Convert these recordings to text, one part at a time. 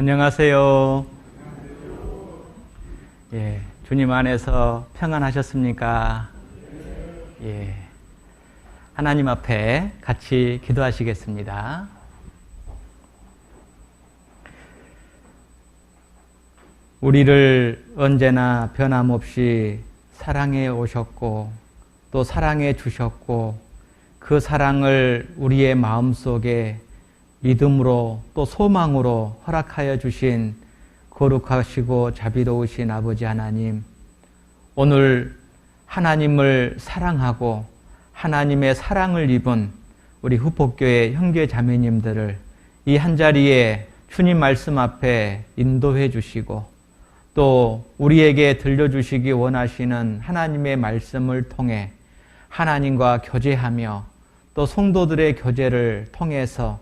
안녕하세요. 예, 주님 안에서 평안하셨습니까? 예, 하나님 앞에 같이 기도하시겠습니다. 우리를 언제나 변함없이 사랑해 오셨고 또 사랑해 주셨고 그 사랑을 우리의 마음속에 믿음으로 또 소망으로 허락하여 주신 거룩하시고 자비로우신 아버지 하나님, 오늘 하나님을 사랑하고 하나님의 사랑을 입은 우리 후폭교회 형제 자매님들을 이 한자리에 주님 말씀 앞에 인도해 주시고 또 우리에게 들려주시기 원하시는 하나님의 말씀을 통해 하나님과 교제하며 또 성도들의 교제를 통해서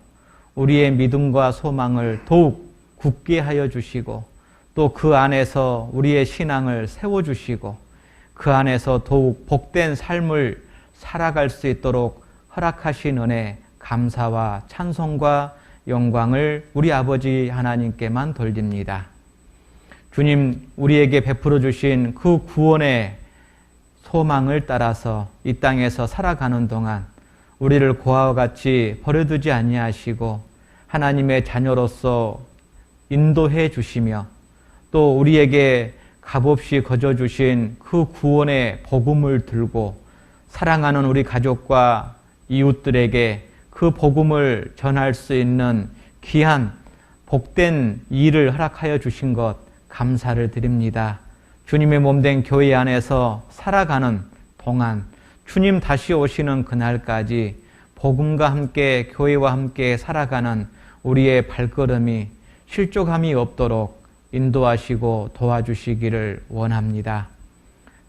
우리의 믿음과 소망을 더욱 굳게 하여 주시고 또 그 안에서 우리의 신앙을 세워주시고 그 안에서 더욱 복된 삶을 살아갈 수 있도록 허락하신 은혜, 감사와 찬송과 영광을 우리 아버지 하나님께만 돌립니다. 주님, 우리에게 베풀어 주신 그 구원의 소망을 따라서 이 땅에서 살아가는 동안 우리를 고아와 같이 버려두지 아니하시고 하나님의 자녀로서 인도해 주시며 또 우리에게 값없이 거저 주신 그 구원의 복음을 들고 사랑하는 우리 가족과 이웃들에게 그 복음을 전할 수 있는 귀한 복된 일을 허락하여 주신 것 감사를 드립니다. 주님의 몸된 교회 안에서 살아가는 동안 주님 다시 오시는 그날까지 복음과 함께 교회와 함께 살아가는 우리의 발걸음이 실족함이 없도록 인도하시고 도와주시기를 원합니다.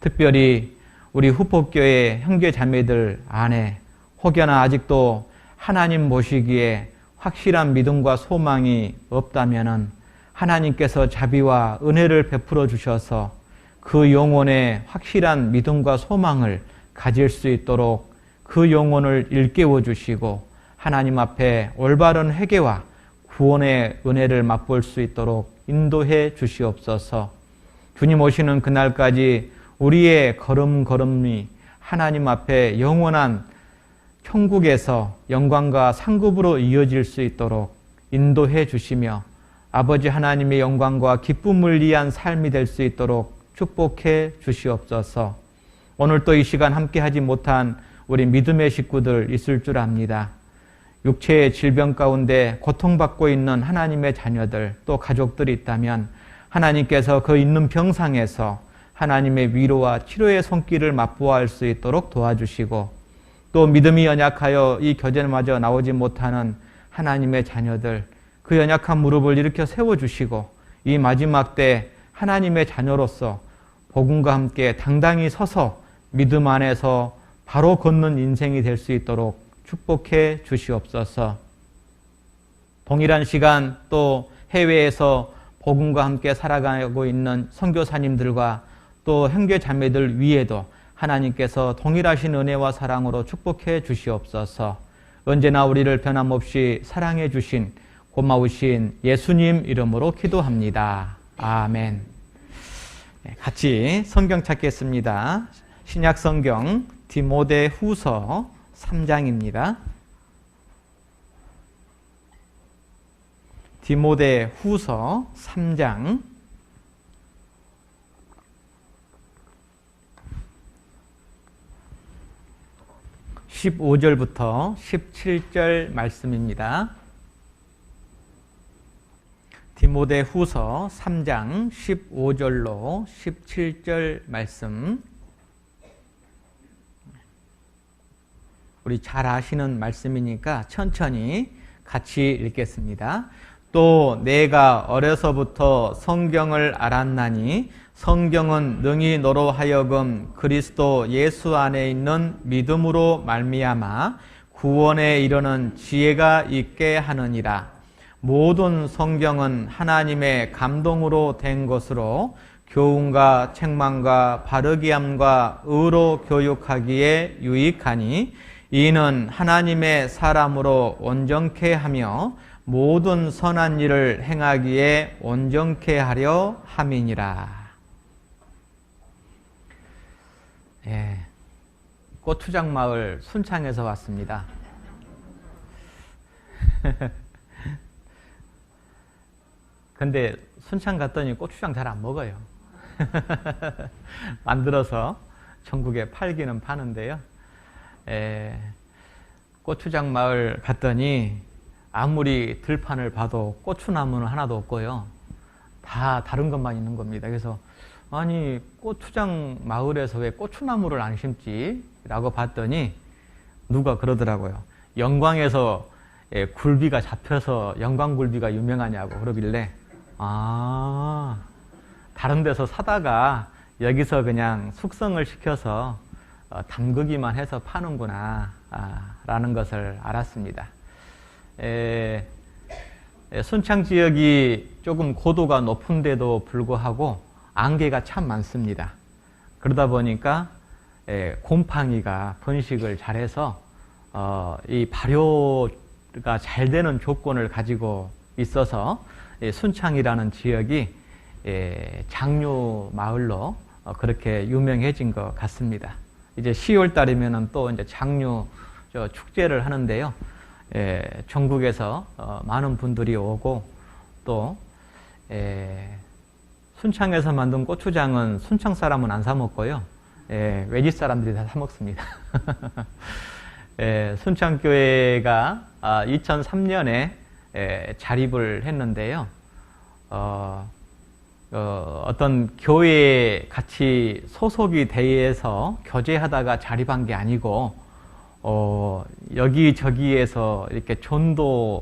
특별히 우리 후폭교회 형제 자매들 안에 혹여나 아직도 하나님 모시기에 확실한 믿음과 소망이 없다면은 하나님께서 자비와 은혜를 베풀어 주셔서 그 영혼에 확실한 믿음과 소망을 가질 수 있도록 그 영혼을 일깨워 주시고 하나님 앞에 올바른 회개와 구원의 은혜를 맛볼 수 있도록 인도해 주시옵소서. 주님 오시는 그날까지 우리의 걸음걸음이 하나님 앞에 영원한 천국에서 영광과 상급으로 이어질 수 있도록 인도해 주시며 아버지 하나님의 영광과 기쁨을 위한 삶이 될 수 있도록 축복해 주시옵소서. 오늘 또 이 시간 함께하지 못한 우리 믿음의 식구들 있을 줄 압니다. 육체의 질병 가운데 고통받고 있는 하나님의 자녀들 또 가족들이 있다면 하나님께서 그 있는 병상에서 하나님의 위로와 치료의 손길을 맛보아할 수 있도록 도와주시고 또 믿음이 연약하여 이 교제마저 나오지 못하는 하나님의 자녀들 그 연약한 무릎을 일으켜 세워주시고 이 마지막 때 하나님의 자녀로서 복음과 함께 당당히 서서 믿음 안에서 바로 걷는 인생이 될 수 있도록 축복해 주시옵소서. 동일한 시간 또 해외에서 복음과 함께 살아가고 있는 선교사님들과 또 형제 자매들 위에도 하나님께서 동일하신 은혜와 사랑으로 축복해 주시옵소서. 언제나 우리를 변함없이 사랑해 주신 고마우신 예수님 이름으로 기도합니다. 아멘. 같이 성경 찾겠습니다. 신약 성경 디모데후서 3장입니다. 디모데후서 3장 15절부터 17절 말씀입니다. 디모데후서 3장 15절로 17절 말씀, 우리 잘 아시는 말씀이니까 천천히 같이 읽겠습니다. 또 내가 어려서부터 성경을 알았나니 성경은 능히 너로 하여금 그리스도 예수 안에 있는 믿음으로 말미암아 구원에 이르는 지혜가 있게 하느니라. 모든 성경은 하나님의 감동으로 된 것으로 교훈과 책망과 바르게 함과 의로 교육하기에 유익하니 이는 하나님의 사람으로 온전케 하며 모든 선한 일을 행하기에 온전케 하려 함이니라. 예, 고추장 마을 순창에서 왔습니다. 근데 순창 갔더니 고추장 잘 안 먹어요. 만들어서 전국에 팔기는 파는데요. 고추장 마을 갔더니 아무리 들판을 봐도 고추나무는 하나도 없고요. 다 다른 것만 있는 겁니다. 그래서 아니 고추장 마을에서 왜 고추나무를 안 심지? 라고 봤더니 누가 그러더라고요. 영광에서 굴비가 잡혀서 영광굴비가 유명하냐고 그러길래 다른 데서 사다가 여기서 그냥 숙성을 시켜서 담그기만 해서 파는구나 라는 것을 알았습니다. 순창 지역이 조금 고도가 높은데도 불구하고 안개가 참 많습니다. 그러다 보니까 곰팡이가 번식을 잘해서 이 발효가 잘 되는 조건을 가지고 있어서 순창이라는 지역이 장류 마을로 그렇게 유명해진 것 같습니다. 이제 10월 달이면은 또 이제 장류 축제를 하는데요. 전국에서 많은 분들이 오고 또 순창에서 만든 고추장은 순창 사람은 안 사 먹고요. 외지 사람들이 다 사 먹습니다. 순창교회가 2003년에 자립을 했는데요. 어떤 교회에 같이 소속이 돼서 교제하다가 자립한 게 아니고 여기저기에서 이렇게 전도했던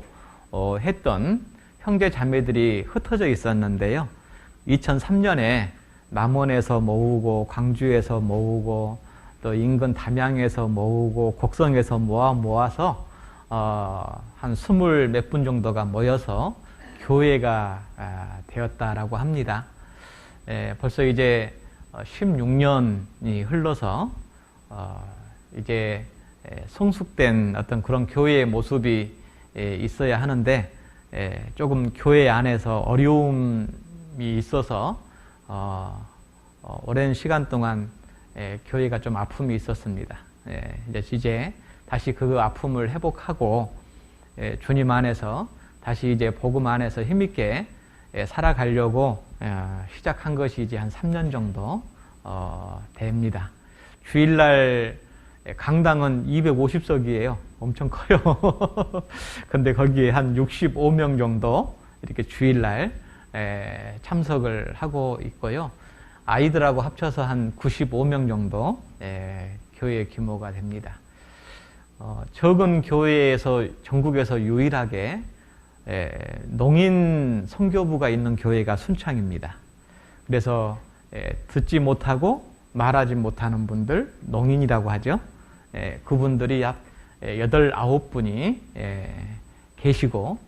형제 자매들이 흩어져 있었는데요. 2003년에 남원에서 모으고 광주에서 모으고 또 인근 담양에서 모으고 곡성에서 모아서 한 20 몇 분 정도가 모여서 교회가 되었다라고 합니다. 벌써 이제 16년이 흘러서 이제 성숙된 어떤 그런 교회의 모습이 있어야 하는데 조금 교회 안에서 어려움이 있어서 오랜 시간 동안 교회가 좀 아픔이 있었습니다. 이제 다시 그 아픔을 회복하고 주님 안에서 다시 이제 복음 안에서 힘있게 살아가려고 시작한 것이 이제 한 3년 정도 됩니다. 주일날 강당은 250석이에요. 엄청 커요. 근데 거기에 한 65명 정도 이렇게 주일날 참석을 하고 있고요. 아이들하고 합쳐서 한 95명 정도 교회 규모가 됩니다. 적은 교회에서 전국에서 유일하게 농인 선교부가 있는 교회가 순창입니다. 그래서 듣지 못하고 말하지 못하는 분들, 농인이라고 하죠. 그분들이 약 8, 9분이 계시고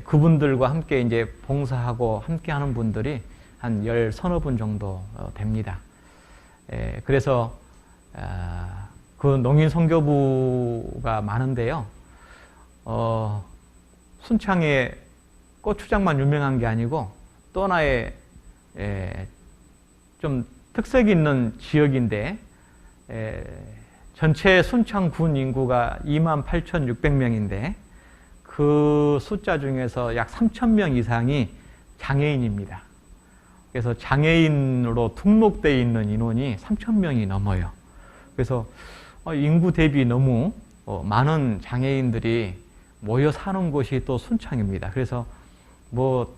그분들과 함께 이제 봉사하고 함께 하는 분들이 한 10, 서너 분 정도 됩니다. 그래서 그 농인 선교부가 많은데요. 순창에 고추장만 유명한 게 아니고 또 하나의 좀 특색이 있는 지역인데 전체 순창군 인구가 28,600명인데 그 숫자 중에서 약 3,000명 이상이 장애인입니다. 그래서 장애인으로 등록되어 있는 인원이 3,000명이 넘어요. 그래서 인구 대비 너무 많은 장애인들이 모여 사는 곳이 또 순창입니다. 그래서 뭐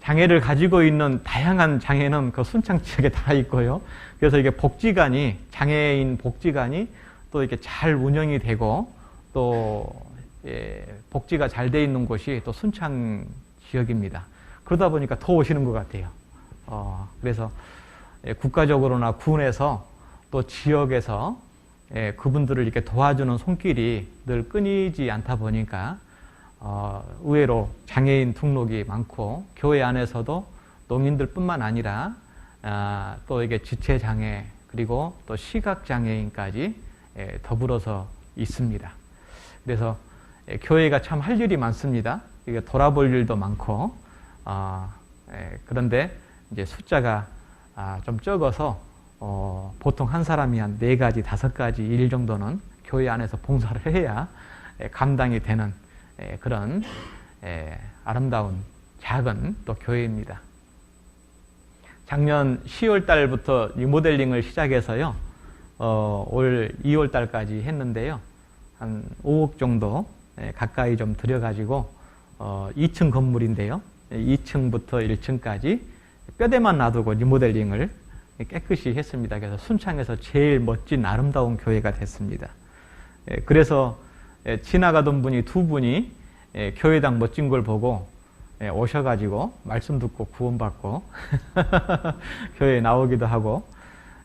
장애를 가지고 있는 다양한 장애는 그 순창 지역에 다 있고요. 그래서 이게 복지관이, 장애인 복지관이 또 이렇게 잘 운영이 되고 또 복지가 잘 돼 있는 곳이 또 순창 지역입니다. 그러다 보니까 더 오시는 것 같아요. 그래서 국가적으로나 군에서 또 지역에서 그분들을 이렇게 도와주는 손길이 늘 끊이지 않다 보니까 의외로 장애인 등록이 많고 교회 안에서도 농인들뿐만 아니라 또 이게 지체장애 그리고 또 시각장애인까지 더불어서 있습니다. 그래서 교회가 참 할 일이 많습니다. 이게 돌아볼 일도 많고, 그런데 이제 숫자가 좀 적어서 보통 한 사람이 한 4가지, 5가지 일 정도는 교회 안에서 봉사를 해야 감당이 되는 그런 아름다운 작은 또 교회입니다. 작년 10월 달부터 리모델링을 시작해서요, 올 2월 달까지 했는데요, 한 5억 정도 가까이 좀 들여가지고 2층 건물인데요, 2층부터 1층까지 뼈대만 놔두고 리모델링을 깨끗이 했습니다. 그래서 순창에서 제일 멋진 아름다운 교회가 됐습니다. 그래서 지나가던 분이 2분이 교회당 멋진 걸 보고 오셔가지고 말씀 듣고 구원받고 교회에 나오기도 하고,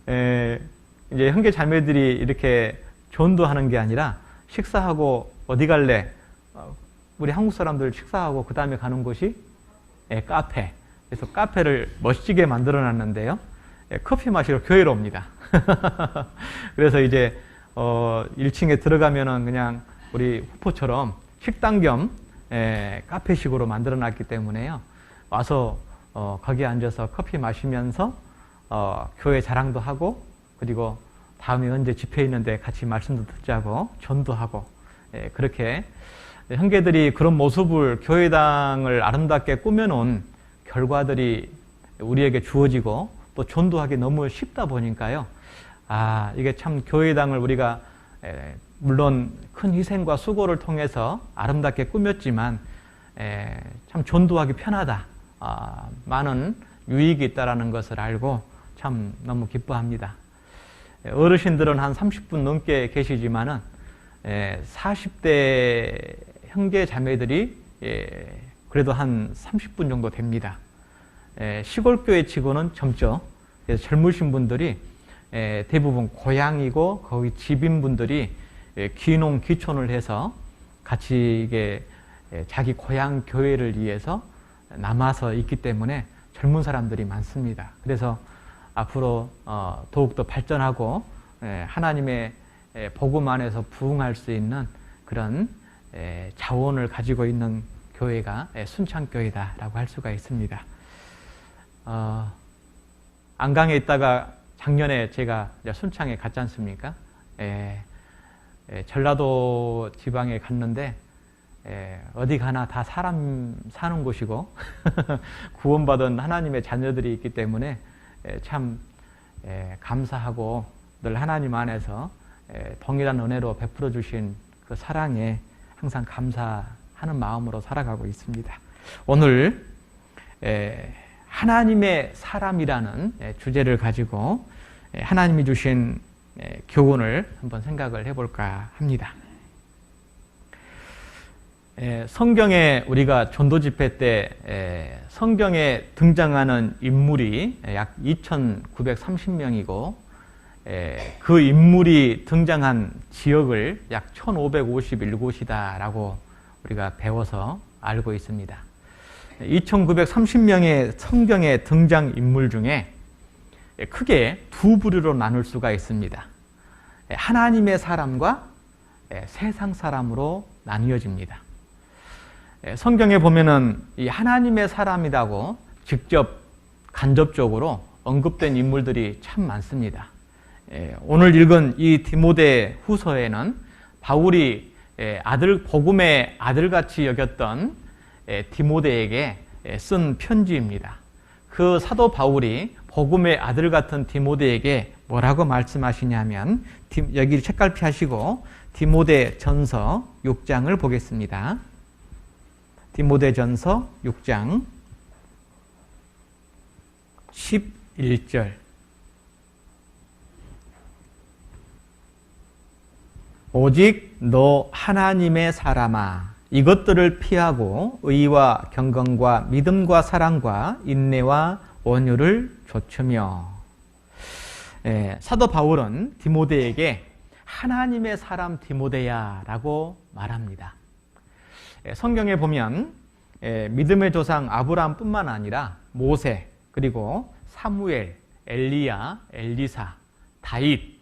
이제 형제 자매들이 이렇게 전도하는 게 아니라 식사하고 어디 갈래? 우리 한국 사람들 식사하고 그 다음에 가는 곳이 카페. 그래서 카페를 멋지게 만들어 놨는데요, 커피 마시러 교회로 옵니다. 그래서 이제 1층에 들어가면은 그냥 우리 후포처럼 식당 겸 카페식으로 만들어 놨기 때문에요, 와서 거기에 앉아서 커피 마시면서 교회 자랑도 하고, 그리고 다음에 언제 집회 있는데 같이 말씀도 듣자고 전도하고, 그렇게 형제들이 그런 모습을, 교회당을 아름답게 꾸며놓은 결과들이 우리에게 주어지고 또 전도하기 너무 쉽다 보니까요, 이게 참 교회당을 우리가 물론 큰 희생과 수고를 통해서 아름답게 꾸몄지만 참 전도하기 편하다, 많은 유익이 있다는 것을 알고 참 너무 기뻐합니다. 어르신들은 한 30분 넘게 계시지만은 40대 형제 자매들이 그래도 한 30분 정도 됩니다. 시골교회 치고는 젊죠. 그래서 젊으신 분들이 대부분 고향이고 거기 집인분들이 귀농 귀촌을 해서 같이 이게 자기 고향 교회를 위해서 남아서 있기 때문에 젊은 사람들이 많습니다. 그래서 앞으로 더욱더 발전하고 하나님의 복음 안에서 부흥할 수 있는 그런 자원을 가지고 있는 교회가 순창교회다라고 할 수가 있습니다. 안강에 있다가 작년에 제가 순창에 갔지 않습니까? 전라도 지방에 갔는데 어디 가나 다 사람 사는 곳이고 구원받은 하나님의 자녀들이 있기 때문에 참 감사하고 늘 하나님 안에서 동일한 은혜로 베풀어 주신 그 사랑에 항상 감사하는 마음으로 살아가고 있습니다. 오늘 하나님의 사람이라는 주제를 가지고 하나님이 주신 교훈을 한번 생각을 해볼까 합니다. 성경에 우리가 전도 집회 때 성경에 등장하는 인물이 약 2,930명이고 그 인물이 등장한 지역을 약 1,551곳이다라고 우리가 배워서 알고 있습니다. 2,930명의 성경의 등장 인물 중에 크게 두 부류로 나눌 수가 있습니다. 하나님의 사람과 세상 사람으로 나뉘어집니다. 성경에 보면은 이 하나님의 사람이라고 직접 간접적으로 언급된 인물들이 참 많습니다. 오늘 읽은 이 디모데 후서에는 바울이 복음의 아들같이 여겼던 디모데에게 쓴 편지입니다. 그 사도 바울이 복음의 아들 같은 디모데에게 뭐라고 말씀하시냐면, 여기 책갈피 하시고 디모데 전서 6장을 보겠습니다. 디모데 전서 6장 11절. 오직 너 하나님의 사람아, 이것들을 피하고 의와 경건과 믿음과 사랑과 인내와 온유를 좇으며. 사도 바울은 디모데에게 하나님의 사람 디모데야 라고 말합니다. 성경에 보면 믿음의 조상 아브라함뿐만 아니라 모세, 그리고 사무엘, 엘리야, 엘리사, 다윗,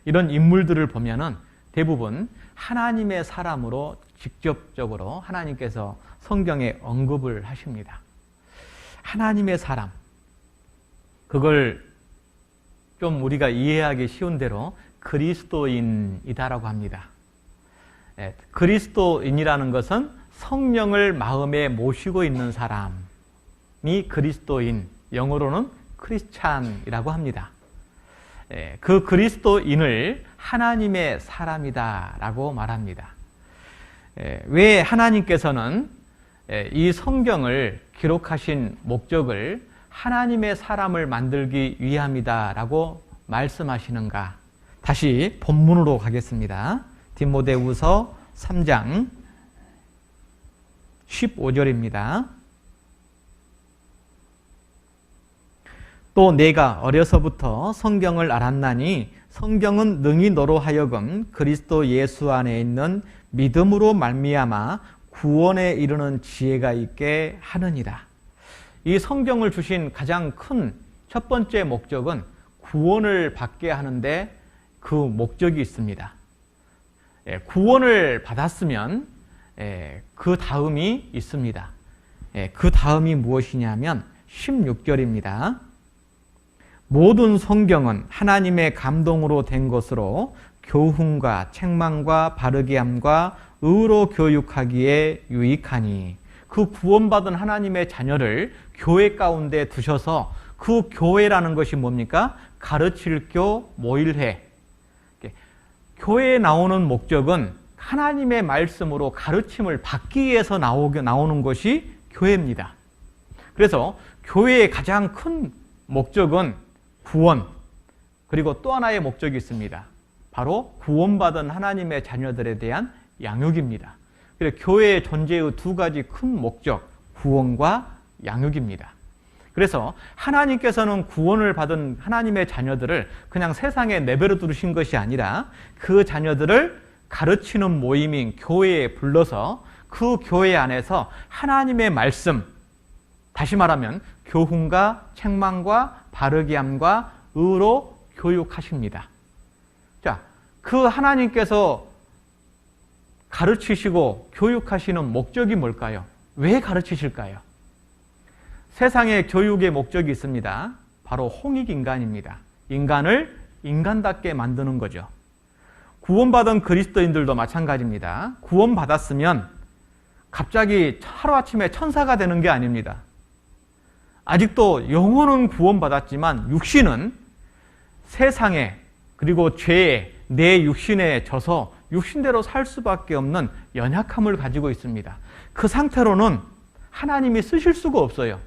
이런 인물들을 보면은 대부분 하나님의 사람으로 직접적으로 하나님께서 성경에 언급을 하십니다. 하나님의 사람, 그걸 좀 우리가 이해하기 쉬운 대로 그리스도인이다라고 합니다. 그리스도인이라는 것은 성령을 마음에 모시고 있는 사람이 그리스도인, 영어로는 크리스찬이라고 합니다. 그 그리스도인을 하나님의 사람이다라고 말합니다. 왜 하나님께서는 이 성경을 기록하신 목적을 하나님의 사람을 만들기 위함이다라고 말씀하시는가? 다시 본문으로 가겠습니다. 디모데후서 3장 15절입니다. 또 내가 어려서부터 성경을 알았나니 성경은 능히 너로 하여금 그리스도 예수 안에 있는 믿음으로 말미암아 구원에 이르는 지혜가 있게 하느니라. 이 성경을 주신 가장 큰 첫 번째 목적은 구원을 받게 하는데 그 목적이 있습니다. 구원을 받았으면 그 다음이 있습니다. 그 다음이 무엇이냐면 16절입니다. 모든 성경은 하나님의 감동으로 된 것으로 교훈과 책망과 바르게 함과 의로 교육하기에 유익하니, 그 구원받은 하나님의 자녀를 교회 가운데 두셔서 그 교회라는 것이 뭡니까? 가르칠 교, 모일회. 교회에 나오는 목적은 하나님의 말씀으로 가르침을 받기 위해서 나오는 것이 교회입니다. 그래서 교회의 가장 큰 목적은 구원, 그리고 또 하나의 목적이 있습니다. 바로 구원받은 하나님의 자녀들에 대한 양육입니다. 그래서 교회의 존재의 두 가지 큰 목적, 구원과 양육입니다. 그래서 하나님께서는 구원을 받은 하나님의 자녀들을 그냥 세상에 내버려 두신 것이 아니라 그 자녀들을 가르치는 모임인 교회에 불러서 그 교회 안에서 하나님의 말씀, 다시 말하면 교훈과 책망과 바르게 함과 의로 교육하십니다. 자, 그 하나님께서 가르치시고 교육하시는 목적이 뭘까요? 왜 가르치실까요? 세상에 교육의 목적이 있습니다. 바로 홍익인간입니다. 인간을 인간답게 만드는 거죠. 구원받은 그리스도인들도 마찬가지입니다. 구원받았으면 갑자기 하루아침에 천사가 되는 게 아닙니다. 아직도 영혼은 구원받았지만 육신은 세상에, 그리고 죄에, 내 육신에 져서 육신대로 살 수밖에 없는 연약함을 가지고 있습니다. 그 상태로는 하나님이 쓰실 수가 없어요.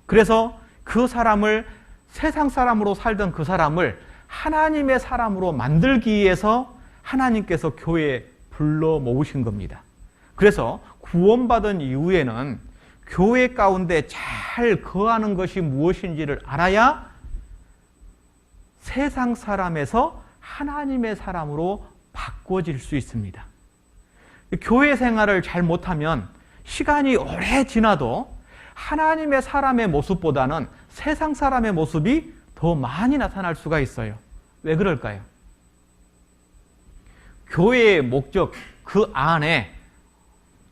그래서 그 사람을, 세상 사람으로 살던 그 사람을 하나님의 사람으로 만들기 위해서 하나님께서 교회에 불러 모으신 겁니다. 그래서 구원받은 이후에는 교회 가운데 잘 거하는 것이 무엇인지를 알아야 세상 사람에서 하나님의 사람으로 바꿔질 수 있습니다. 교회 생활을 잘 못하면 시간이 오래 지나도 하나님의 사람의 모습보다는 세상 사람의 모습이 더 많이 나타날 수가 있어요. 왜 그럴까요? 교회의 목적, 그 안에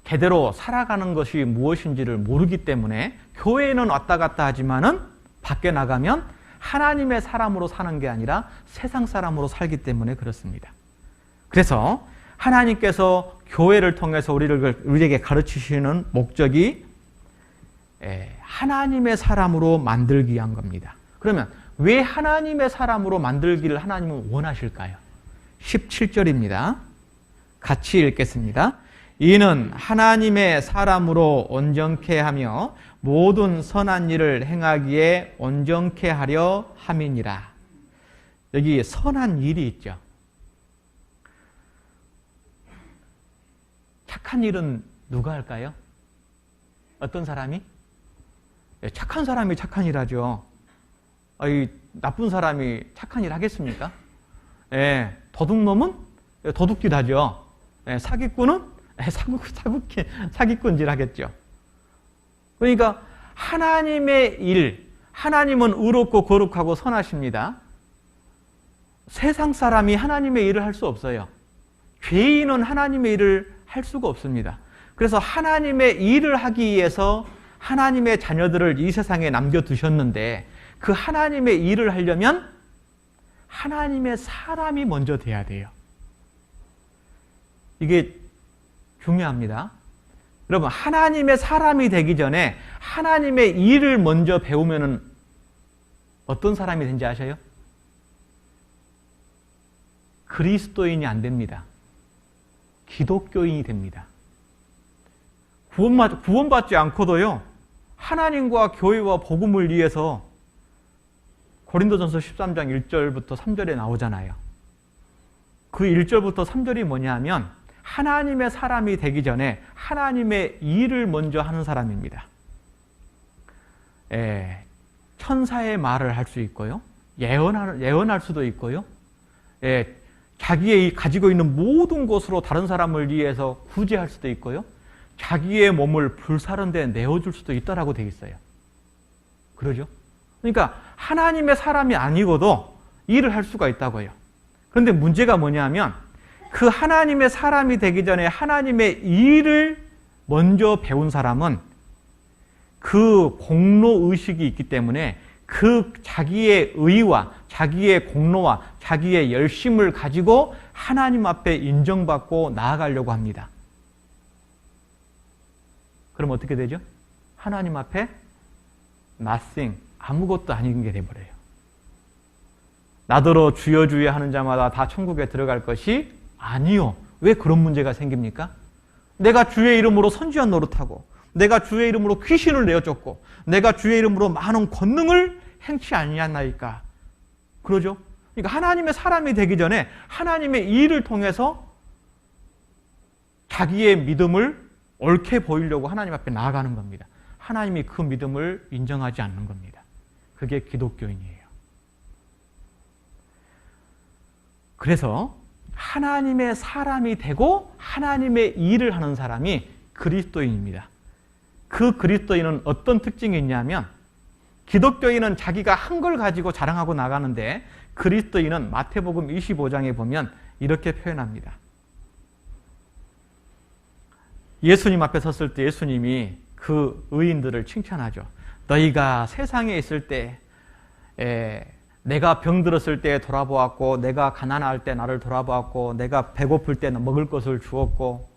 제대로 살아가는 것이 무엇인지를 모르기 때문에 교회에는 왔다 갔다 하지만은 밖에 나가면 하나님의 사람으로 사는 게 아니라 세상 사람으로 살기 때문에 그렇습니다. 그래서 하나님께서 교회를 통해서 우리에게 가르치시는 목적이 하나님의 사람으로 만들기 위한 겁니다. 그러면 왜 하나님의 사람으로 만들기를 하나님은 원하실까요? 17절입니다. 같이 읽겠습니다. 이는 하나님의 사람으로 온전케 하며 모든 선한 일을 행하기에 온전케 하려 함이니라. 여기 선한 일이 있죠. 착한 일은 누가 할까요? 어떤 사람이? 착한 사람이 착한 일 하죠. 나쁜 사람이 착한 일 하겠습니까? 도둑놈은 도둑질 하죠. 사기꾼은 사기꾼질 하겠죠. 그러니까 하나님의 일, 하나님은 의롭고 거룩하고 선하십니다. 세상 사람이 하나님의 일을 할 수 없어요. 죄인은 하나님의 일을 할 수가 없습니다. 그래서 하나님의 일을 하기 위해서 하나님의 자녀들을 이 세상에 남겨두셨는데 그 하나님의 일을 하려면 하나님의 사람이 먼저 돼야 돼요. 이게 중요합니다. 여러분, 하나님의 사람이 되기 전에 하나님의 일을 먼저 배우면 어떤 사람이 된지 아셔요? 그리스도인이 안 됩니다. 기독교인이 됩니다. 구원받지 않고도요, 하나님과 교회와 복음을 위해서 고린도전서 13장 1절부터 3절에 나오잖아요. 그 1절부터 3절이 뭐냐 하면 하나님의 사람이 되기 전에 하나님의 일을 먼저 하는 사람입니다. 천사의 말을 할 수 있고요. 예언할 수도 있고요. 자기의 가지고 있는 모든 것으로 다른 사람을 위해서 구제할 수도 있고요. 자기의 몸을 불사른 데 내어줄 수도 있다라고 되어 있어요. 그러죠? 그러니까 하나님의 사람이 아니고도 일을 할 수가 있다고요. 그런데 문제가 뭐냐면 그 하나님의 사람이 되기 전에 하나님의 일을 먼저 배운 사람은 그 공로의식이 있기 때문에 그 자기의 의와 자기의 공로와 자기의 열심을 가지고 하나님 앞에 인정받고 나아가려고 합니다. 그럼 어떻게 되죠? 하나님 앞에 nothing, 아무것도 아닌 게 돼버려요. 나더러 주여 주여 하는 자마다 다 천국에 들어갈 것이 아니요. 왜 그런 문제가 생깁니까? 내가 주의 이름으로 선지한 노릇하고 내가 주의 이름으로 귀신을 내어쫓고 내가 주의 이름으로 많은 권능을 행치 아니하나이까. 그러죠? 그러니까 하나님의 사람이 되기 전에 하나님의 일을 통해서 자기의 믿음을 옳게 보이려고 하나님 앞에 나아가는 겁니다. 하나님이 그 믿음을 인정하지 않는 겁니다. 그게 기독교인이에요. 그래서 하나님의 사람이 되고 하나님의 일을 하는 사람이 그리스도인입니다. 그 그리스도인은 어떤 특징이 있냐면 기독교인은 자기가 한 걸 가지고 자랑하고 나가는데 그리스도인은 마태복음 25장에 보면 이렇게 표현합니다. 예수님 앞에 섰을 때 예수님이 그 의인들을 칭찬하죠. 너희가 세상에 있을 때 내가 병들었을 때 돌아보았고 내가 가난할 때 나를 돌아보았고 내가 배고플 때 먹을 것을 주었고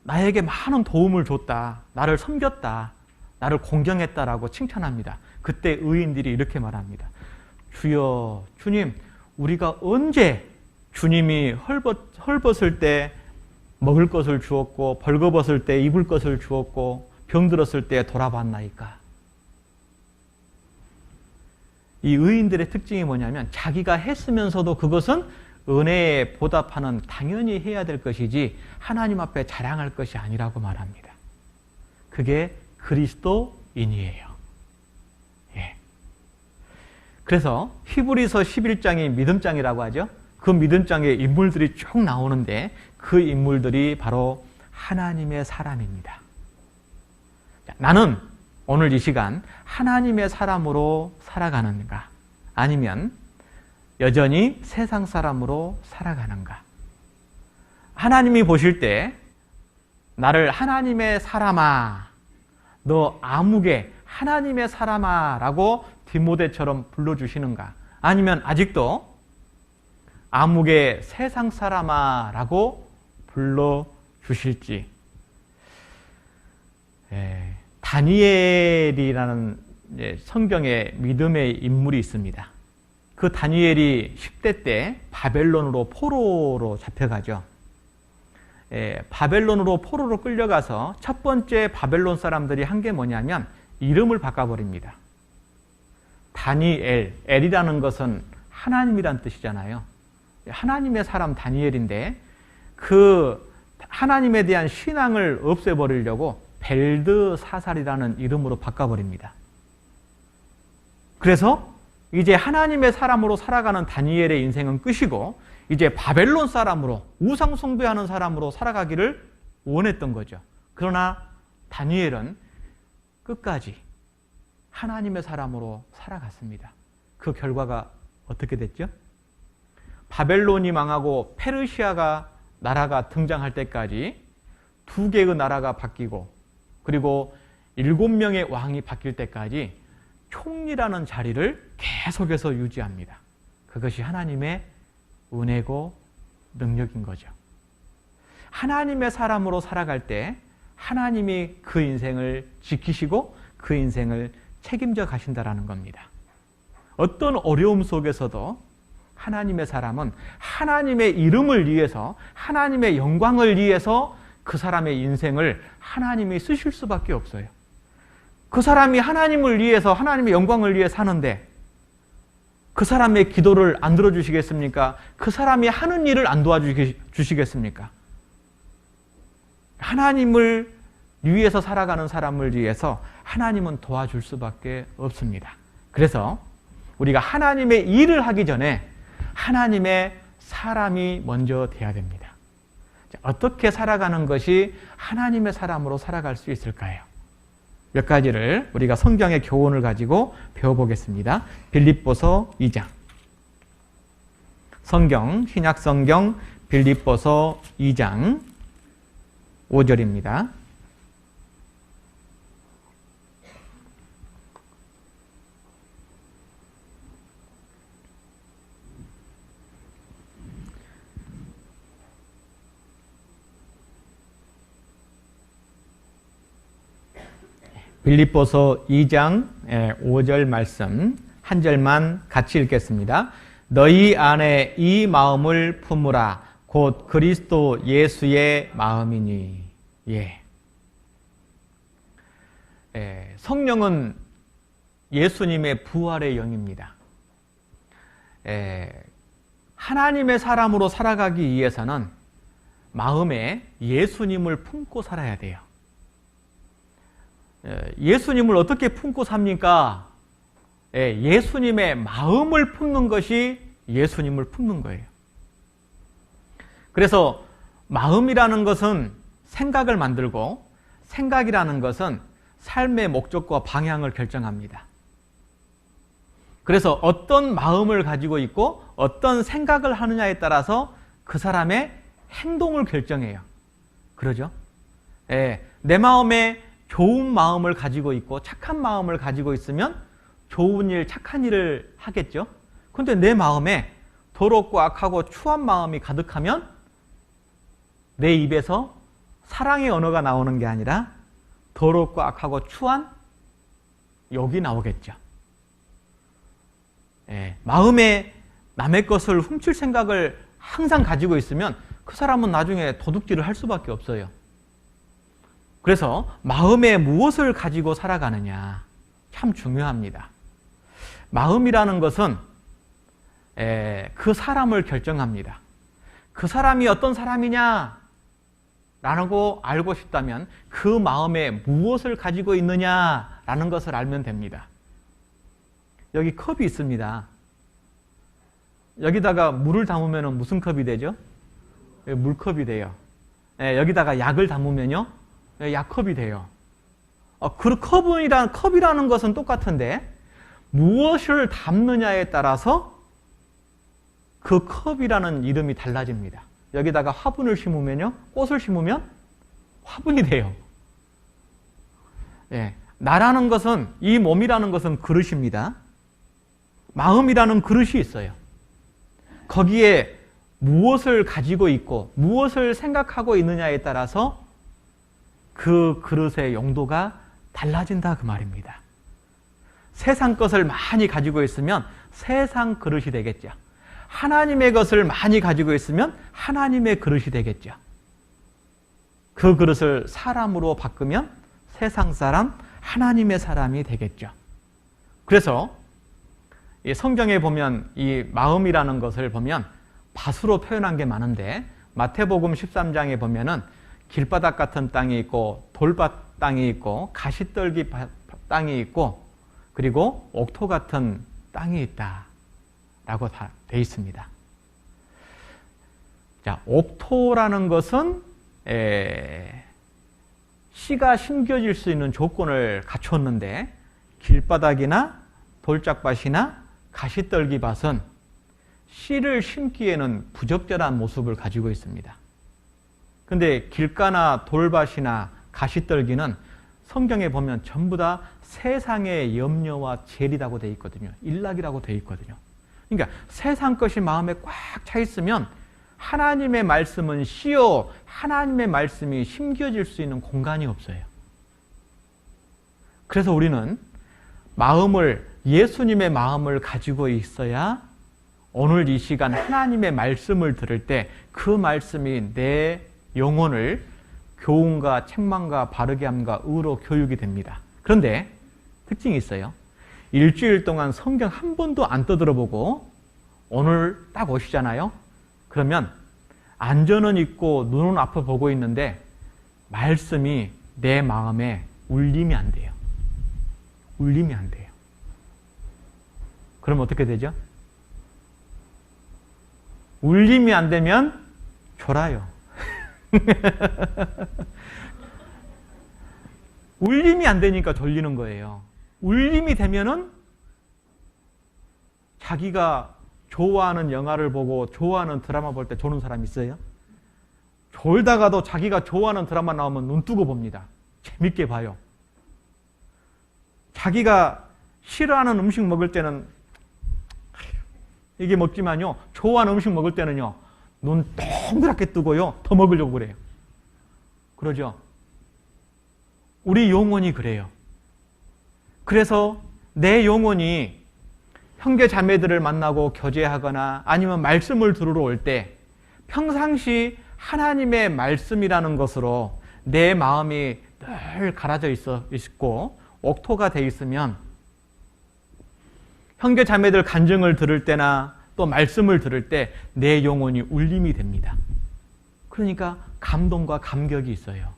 나에게 많은 도움을 줬다. 나를 섬겼다. 나를 공경했다라고 칭찬합니다. 그때 의인들이 이렇게 말합니다. 주여, 주님, 우리가 언제 주님이 헐벗을 때 먹을 것을 주었고 벌거벗을 때 입을 것을 주었고 병들었을 때 돌아봤나이까. 이 의인들의 특징이 뭐냐면 자기가 했으면서도 그것은 은혜에 보답하는 당연히 해야 될 것이지 하나님 앞에 자랑할 것이 아니라고 말합니다. 그게 그리스도인이에요. 예. 그래서 히브리서 11장이 믿음장이라고 하죠. 그 믿음장에 인물들이 쭉 나오는데 그 인물들이 바로 하나님의 사람입니다. 나는 오늘 이 시간 하나님의 사람으로 살아가는가? 아니면 여전히 세상 사람으로 살아가는가? 하나님이 보실 때 나를 하나님의 사람아, 너 아무개 하나님의 사람아 라고 디모데처럼 불러주시는가? 아니면 아직도 아무개 세상 사람아 라고 불러주실지. 다니엘이라는 성경의 믿음의 인물이 있습니다. 그 다니엘이 10대 때 바벨론으로 포로로 잡혀가죠. 바벨론으로 포로로 끌려가서 첫 번째 바벨론 사람들이 한 게 뭐냐면 이름을 바꿔버립니다. 다니엘, 엘이라는 것은 하나님이란 뜻이잖아요. 하나님의 사람 다니엘인데 그 하나님에 대한 신앙을 없애버리려고 벨드사살이라는 이름으로 바꿔버립니다. 그래서 이제 하나님의 사람으로 살아가는 다니엘의 인생은 끝이고 이제 바벨론 사람으로 우상 숭배하는 사람으로 살아가기를 원했던 거죠. 그러나 다니엘은 끝까지 하나님의 사람으로 살아갔습니다. 그 결과가 어떻게 됐죠? 바벨론이 망하고 페르시아가 나라가 등장할 때까지 두 개의 나라가 바뀌고 그리고 7명의 왕이 바뀔 때까지 총리라는 자리를 계속해서 유지합니다. 그것이 하나님의 은혜고 능력인 거죠. 하나님의 사람으로 살아갈 때 하나님이 그 인생을 지키시고 그 인생을 책임져 가신다라는 겁니다. 어떤 어려움 속에서도 하나님의 사람은 하나님의 이름을 위해서 하나님의 영광을 위해서 그 사람의 인생을 하나님이 쓰실 수밖에 없어요. 그 사람이 하나님을 위해서 하나님의 영광을 위해 사는데 그 사람의 기도를 안 들어주시겠습니까? 그 사람이 하는 일을 안 도와주시겠습니까? 하나님을 위해서 살아가는 사람을 위해서 하나님은 도와줄 수밖에 없습니다. 그래서 우리가 하나님의 일을 하기 전에 하나님의 사람이 먼저 돼야 됩니다. 어떻게 살아가는 것이 하나님의 사람으로 살아갈 수 있을까요? 몇 가지를 우리가 성경의 교훈을 가지고 배워보겠습니다. 빌립보서 2장. 신약성경 빌립보서 2장 5절입니다. 빌립보서 2장 5절 말씀 한 절만 같이 읽겠습니다. 너희 안에 이 마음을 품으라 곧 그리스도 예수의 마음이니. 성령은 예수님의 부활의 영입니다. 하나님의 사람으로 살아가기 위해서는 마음에 예수님을 품고 살아야 돼요. 예수님을 어떻게 품고 삽니까? 예수님의 마음을 품는 것이 예수님을 품는 거예요. 그래서 마음이라는 것은 생각을 만들고 생각이라는 것은 삶의 목적과 방향을 결정합니다. 그래서 어떤 마음을 가지고 있고 어떤 생각을 하느냐에 따라서 그 사람의 행동을 결정해요. 그러죠? 내 마음에 좋은 마음을 가지고 있고 착한 마음을 가지고 있으면 좋은 일, 착한 일을 하겠죠. 그런데 내 마음에 더럽고 악하고 추한 마음이 가득하면 내 입에서 사랑의 언어가 나오는 게 아니라 더럽고 악하고 추한 욕이 나오겠죠. 마음에 남의 것을 훔칠 생각을 항상 가지고 있으면 그 사람은 나중에 도둑질을 할 수밖에 없어요. 그래서 마음에 무엇을 가지고 살아가느냐 참 중요합니다. 마음이라는 것은 그 사람을 결정합니다. 그 사람이 어떤 사람이냐 라고 알고 싶다면 그 마음에 무엇을 가지고 있느냐라는 것을 알면 됩니다. 여기 컵이 있습니다. 여기다가 물을 담으면 무슨 컵이 되죠? 물컵이 돼요. 여기다가 약을 담으면요 약컵이 돼요. 그 컵이라는 것은 똑같은데 무엇을 담느냐에 따라서 그 컵이라는 이름이 달라집니다. 여기다가 화분을 심으면요, 꽃을 심으면 화분이 돼요. 나라는 것은, 이 몸이라는 것은 그릇입니다. 마음이라는 그릇이 있어요. 거기에 무엇을 가지고 있고 무엇을 생각하고 있느냐에 따라서 그 그릇의 용도가 달라진다 그 말입니다. 세상 것을 많이 가지고 있으면 세상 그릇이 되겠죠. 하나님의 것을 많이 가지고 있으면 하나님의 그릇이 되겠죠. 그 그릇을 사람으로 바꾸면 세상 사람, 하나님의 사람이 되겠죠. 그래서 이 성경에 보면 이 마음이라는 것을 보면 밭으로 표현한 게 많은데 마태복음 13장에 보면은 길바닥 같은 땅이 있고 돌밭 땅이 있고 가시떨기 땅이 있고 그리고 옥토 같은 땅이 있다라고 다 돼 있습니다. 자, 옥토라는 것은 씨가 심겨질 수 있는 조건을 갖췄는데 길바닥이나 돌짝밭이나 가시떨기 밭은 씨를 심기에는 부적절한 모습을 가지고 있습니다. 근데 길가나 돌밭이나 가시떨기는 성경에 보면 전부 다 세상의 염려와 젤이라고 되어 있거든요. 일락이라고 되어 있거든요. 그러니까 세상 것이 마음에 꽉 차 있으면 하나님의 말씀은 씨요, 하나님의 말씀이 심겨질 수 있는 공간이 없어요. 그래서 우리는 예수님의 마음을 가지고 있어야 오늘 이 시간 하나님의 말씀을 들을 때 그 말씀이 내 영혼을 교훈과 책망과 바르게 함과 의로 교육이 됩니다. 그런데 특징이 있어요. 일주일 동안 성경 한 번도 안 떠들어보고 오늘 딱 오시잖아요. 그러면 안전은 있고 눈은 앞을 보고 있는데 말씀이 내 마음에 울림이 안 돼요. 울림이 안 돼요. 그럼 어떻게 되죠? 울림이 안 되면 졸아요. 울림이 안 되니까 졸리는 거예요. 울림이 되면은 자기가 좋아하는 영화를 보고 좋아하는 드라마 볼 때 조는 사람 있어요? 졸다가도 자기가 좋아하는 드라마 나오면 눈 뜨고 봅니다. 재밌게 봐요. 자기가 싫어하는 음식 먹을 때는 이게 먹지만요, 좋아하는 음식 먹을 때는요, 눈 동그랗게 뜨고요, 더 먹으려고 그래요. 그러죠? 우리 영혼이 그래요. 그래서 내 영혼이 형제 자매들을 만나고 교제하거나 아니면 말씀을 들으러 올 때 평상시 하나님의 말씀이라는 것으로 내 마음이 늘 갈아져 있고 옥토가 돼 있으면 형제 자매들 간증을 들을 때나 또 말씀을 들을 때 내 영혼이 울림이 됩니다. 그러니까 감동과 감격이 있어요.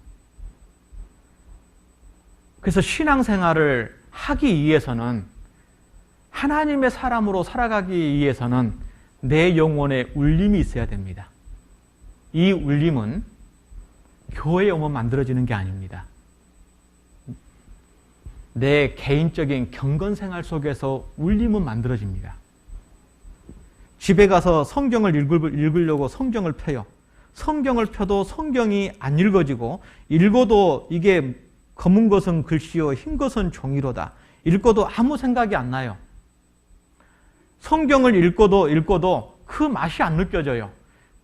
그래서 신앙생활을 하기 위해서는, 하나님의 사람으로 살아가기 위해서는 내 영혼에 울림이 있어야 됩니다. 이 울림은 교회에 오면 만들어지는 게 아닙니다. 내 개인적인 경건생활 속에서 울림은 만들어집니다. 집에 가서 성경을 읽으려고 성경을 펴요. 성경을 펴도 성경이 안 읽어지고, 읽어도 이게 검은 것은 글씨요 흰 것은 종이로다. 읽어도 아무 생각이 안 나요. 성경을 읽어도 그 맛이 안 느껴져요.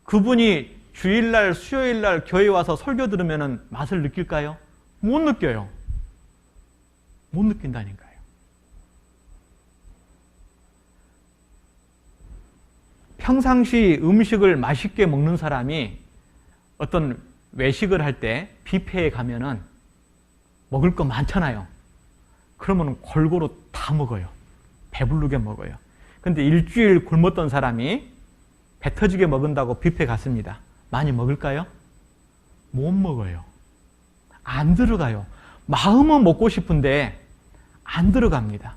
그분이 주일날, 수요일날 교회 와서 설교 들으면 맛을 느낄까요? 못 느껴요. 못 느낀다니까요. 평상시 음식을 맛있게 먹는 사람이 어떤 외식을 할 때 뷔페에 가면은 먹을 거 많잖아요. 그러면 골고루 다 먹어요. 배부르게 먹어요. 근데 일주일 굶었던 사람이 배 터지게 먹은다고 뷔페 갔습니다. 많이 먹을까요? 못 먹어요. 안 들어가요. 마음은 먹고 싶은데 안 들어갑니다.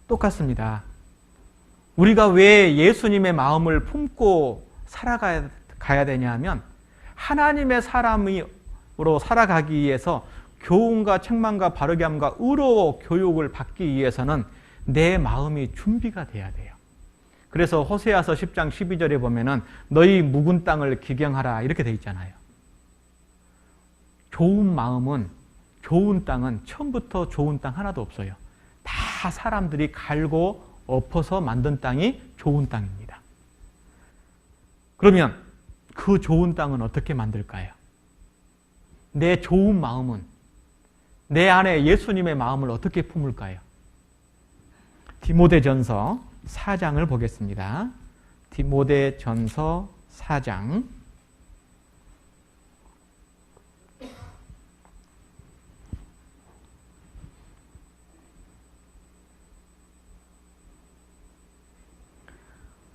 똑같습니다. 우리가 왜 예수님의 마음을 품고 살아가야 되냐 하면 하나님의 사람으로 살아가기 위해서 교훈과 책망과 바르게 함과 의로 교육을 받기 위해서는 내 마음이 준비가 돼야 돼요. 그래서 호세아서 10장 12절에 보면은 너희 묵은 땅을 기경하라 이렇게 돼 있잖아요. 좋은 마음은, 좋은 땅은 처음부터 좋은 땅 하나도 없어요. 다 사람들이 갈고 엎어서 만든 땅이 좋은 땅입니다. 그러면 그 좋은 땅은 어떻게 만들까요? 내 좋은 마음은, 내 안에 예수님의 마음을 어떻게 품을까요? 디모데전서 4장을 보겠습니다. 디모데전서 4장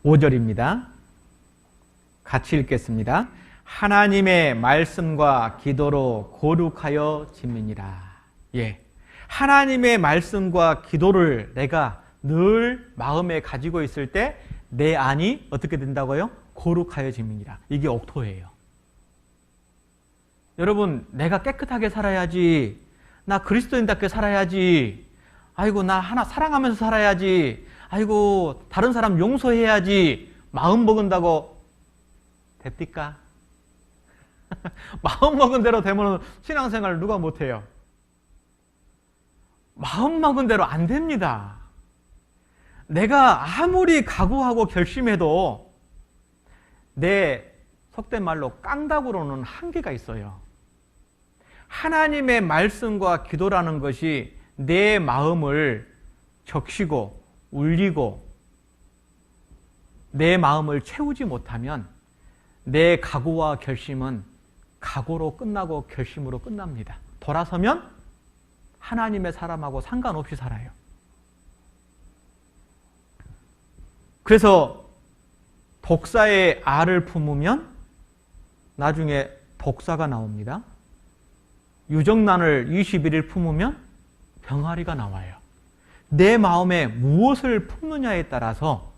5절입니다. 같이 읽겠습니다. 하나님의 말씀과 기도로 거룩하여 짐이니라. 예, 하나님의 말씀과 기도를 내가 늘 마음에 가지고 있을 때 내 안이 어떻게 된다고요? 거룩하여 짐이니라. 이게 옥토예요. 여러분, 내가 깨끗하게 살아야지, 나 그리스도인답게 살아야지, 아이고 나 하나 사랑하면서 살아야지, 아이고 다른 사람 용서해야지 마음 먹은다고 됩니까? 마음 먹은 대로 되면 신앙생활 누가 못해요? 마음 먹은 대로 안 됩니다. 내가 아무리 각오하고 결심해도 내 속된 말로 깡다구로는 한계가 있어요. 하나님의 말씀과 기도라는 것이 내 마음을 적시고 울리고 내 마음을 채우지 못하면 내 각오와 결심은 각오로 끝나고 결심으로 끝납니다. 돌아서면 하나님의 사람하고 상관없이 살아요. 그래서 독사의 알을 품으면 나중에 독사가 나옵니다. 유정란을 21일 품으면 병아리가 나와요. 내 마음에 무엇을 품느냐에 따라서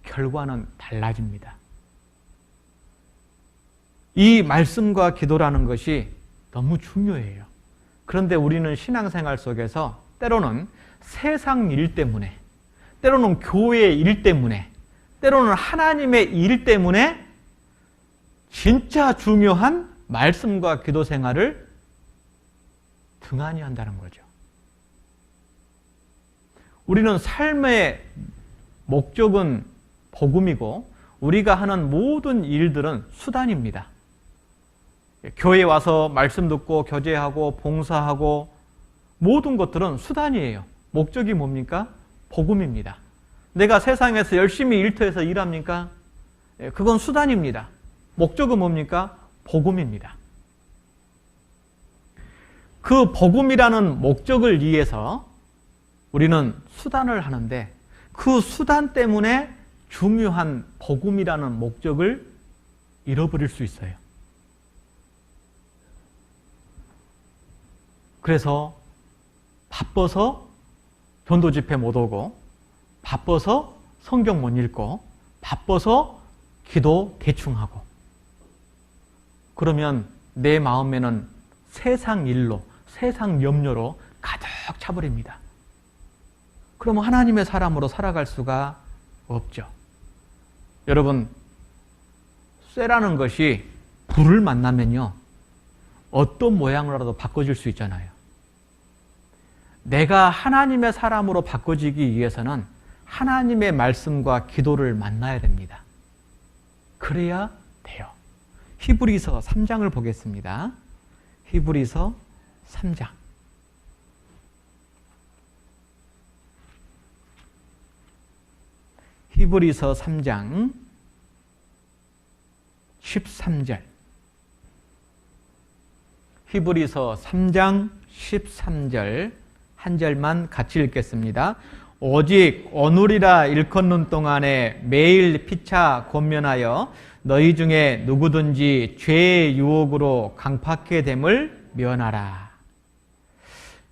결과는 달라집니다. 이 말씀과 기도라는 것이 너무 중요해요. 그런데 우리는 신앙생활 속에서 때로는 세상 일 때문에, 때로는 교회 일 때문에, 때로는 하나님의 일 때문에 진짜 중요한 말씀과 기도 생활을 등한히 한다는 거죠. 우리는 삶의 목적은 복음이고 우리가 하는 모든 일들은 수단입니다. 교회에 와서 말씀 듣고 교제하고 봉사하고 모든 것들은 수단이에요. 목적이 뭡니까? 복음입니다. 내가 세상에서 열심히 일터에서 일합니까? 그건 수단입니다. 목적은 뭡니까? 복음입니다. 그 복음이라는 목적을 위해서 우리는 수단을 하는데 그 수단 때문에 중요한 복음이라는 목적을 잃어버릴 수 있어요. 그래서 바빠서 전도 집회 못 오고 바빠서 성경 못 읽고 바빠서 기도 대충 하고 그러면 내 마음에는 세상 일로 세상 염려로 가득 차버립니다. 그러면 하나님의 사람으로 살아갈 수가 없죠. 여러분, 쇠라는 것이 불을 만나면요 어떤 모양으로라도 바꿔질 수 있잖아요. 내가 하나님의 사람으로 바꿔지기 위해서는 하나님의 말씀과 기도를 만나야 됩니다. 그래야 돼요. 히브리서 3장을 보겠습니다. 히브리서 3장. 히브리서 3장 13절. 히브리서 3장 13절 한 절만 같이 읽겠습니다. 오직 오늘이라 일컫는 동안에 매일 피차 권면하여 너희 중에 누구든지 죄의 유혹으로 강팍해 됨을 면하라.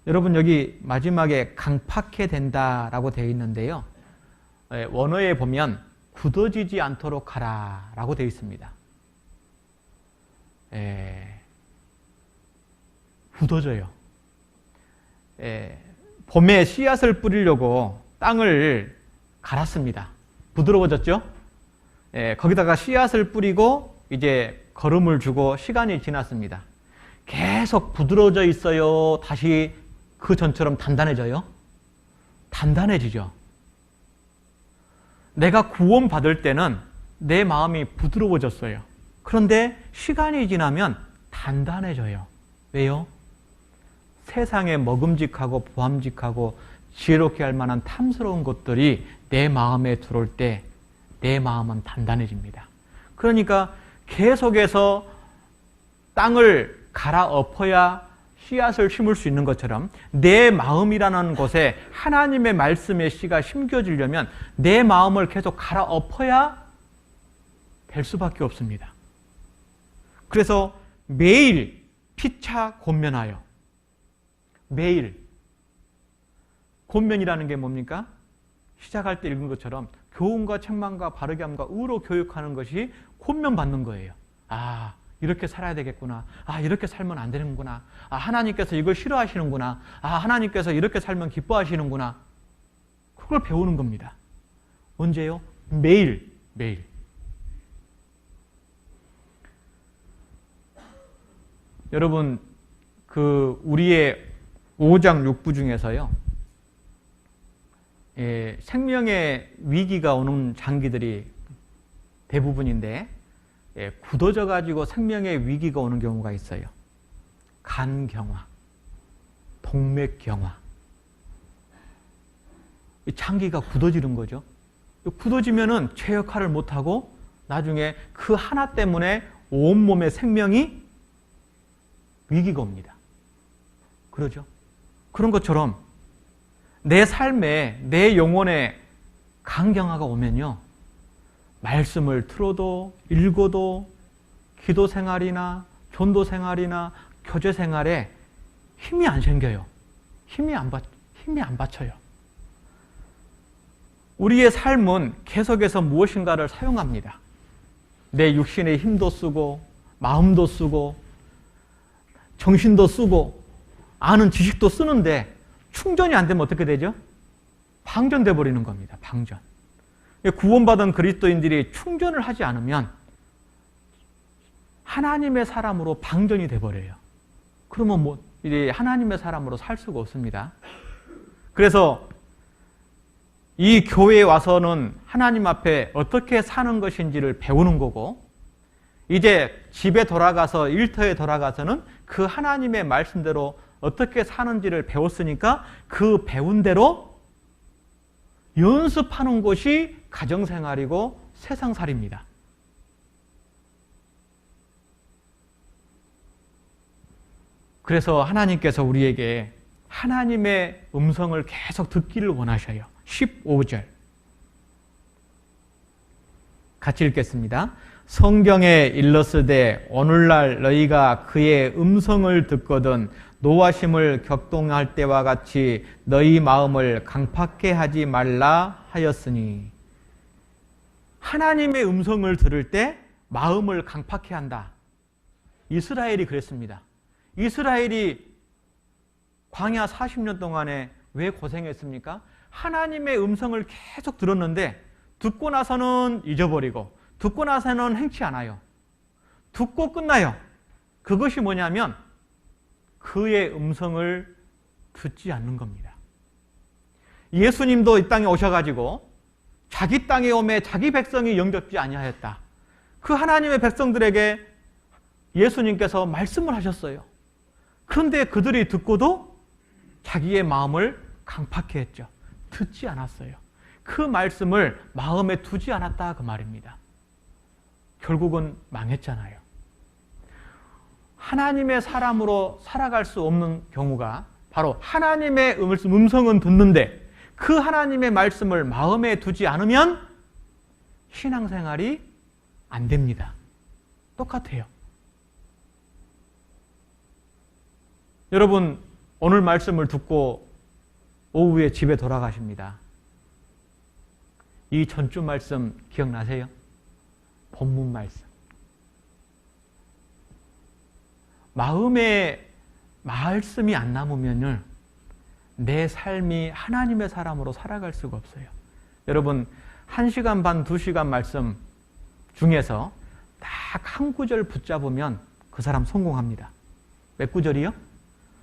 여러분 여기 마지막에 강팍해 된다라고 되어 있는데요. 원어에 보면 굳어지지 않도록 하라 라고 되어 있습니다. 굳어져요. 봄에 씨앗을 뿌리려고 땅을 갈았습니다. 부드러워졌죠? 거기다가 씨앗을 뿌리고 이제 거름을 주고 시간이 지났습니다. 계속 부드러워져 있어요? 다시 그 전처럼 단단해져요? 단단해지죠. 내가 구원받을 때는 내 마음이 부드러워졌어요. 그런데 시간이 지나면 단단해져요. 왜요? 세상에 먹음직하고 보암직하고 지혜롭게 할 만한 탐스러운 것들이 내 마음에 들어올 때 내 마음은 단단해집니다. 그러니까 계속해서 땅을 갈아 엎어야 씨앗을 심을 수 있는 것처럼 내 마음이라는 곳에 하나님의 말씀의 씨가 심겨지려면 내 마음을 계속 갈아 엎어야 될 수밖에 없습니다. 그래서 매일 피차 권면하여 매일 권면이라는 게 뭡니까? 시작할 때 읽은 것처럼 교훈과 책망과 바르게 함과 의로 교육하는 것이 권면받는 거예요. 아, 이렇게 살아야 되겠구나. 아, 이렇게 살면 안 되는구나. 아, 하나님께서 이걸 싫어하시는구나. 아, 하나님께서 이렇게 살면 기뻐하시는구나. 그걸 배우는 겁니다. 언제요? 매일. 여러분, 우리의 5장 6부 중에서요, 생명의 위기가 오는 장기들이 대부분인데, 굳어져 가지고 생명의 위기가 오는 경우가 있어요. 간경화, 동맥경화. 장기가 굳어지는 거죠. 굳어지면은 제 역할을 못하고 나중에 그 하나 때문에 온몸의 생명이 위기가 옵니다. 그러죠? 그런 것처럼 내 삶에, 내 영혼에 간경화가 오면요, 말씀을 들어도 읽어도 기도 생활이나 전도 생활이나 교제 생활에 힘이 안 생겨요. 힘이 안 받쳐요. 우리의 삶은 계속해서 무엇인가를 사용합니다. 내 육신의 힘도 쓰고 마음도 쓰고 정신도 쓰고 아는 지식도 쓰는데 충전이 안 되면 어떻게 되죠? 방전돼 버리는 겁니다. 방전. 구원받은 그리스도인들이 충전을 하지 않으면 하나님의 사람으로 방전이 돼 버려요. 그러면 이제 하나님의 사람으로 살 수가 없습니다. 그래서 이 교회에 와서는 하나님 앞에 어떻게 사는 것인지를 배우는 거고, 이제 집에 돌아가서 일터에 돌아가서는 그 하나님의 말씀대로 어떻게 사는지를 배웠으니까 그 배운 대로 연습하는 것이 가정생활이고 세상살이입니다. 그래서 하나님께서 우리에게 하나님의 음성을 계속 듣기를 원하셔요. 15절 같이 읽겠습니다. 성경에 일렀으되 오늘날 너희가 그의 음성을 듣거든 노하심을 격동할 때와 같이 너희 마음을 강팍해 하지 말라 하였으니, 하나님의 음성을 들을 때 마음을 강팍해 한다. 이스라엘이 그랬습니다. 이스라엘이 광야 40년 동안에 왜 고생했습니까? 하나님의 음성을 계속 들었는데 듣고 나서는 잊어버리고 듣고 나서는 행치 않아요. 듣고 끝나요. 그것이 뭐냐면 그의 음성을 듣지 않는 겁니다. 예수님도 이 땅에 오셔가지고 자기 땅에 오매 자기 백성이 영접지 아니하였다. 그 하나님의 백성들에게 예수님께서 말씀을 하셨어요. 그런데 그들이 듣고도 자기의 마음을 강팍해 했죠. 듣지 않았어요. 그 말씀을 마음에 두지 않았다 그 말입니다. 결국은 망했잖아요. 하나님의 사람으로 살아갈 수 없는 경우가 바로 하나님의 음성은 듣는데 그 하나님의 말씀을 마음에 두지 않으면 신앙생활이 안 됩니다. 똑같아요. 여러분, 오늘 말씀을 듣고 오후에 집에 돌아가십니다. 이 전주 말씀 기억나세요? 본문 말씀. 마음에 말씀이 안 남으면 내 삶이 하나님의 사람으로 살아갈 수가 없어요. 여러분, 1시간 반, 2시간 말씀 중에서 딱 한 구절 붙잡으면 그 사람 성공합니다. 몇 구절이요?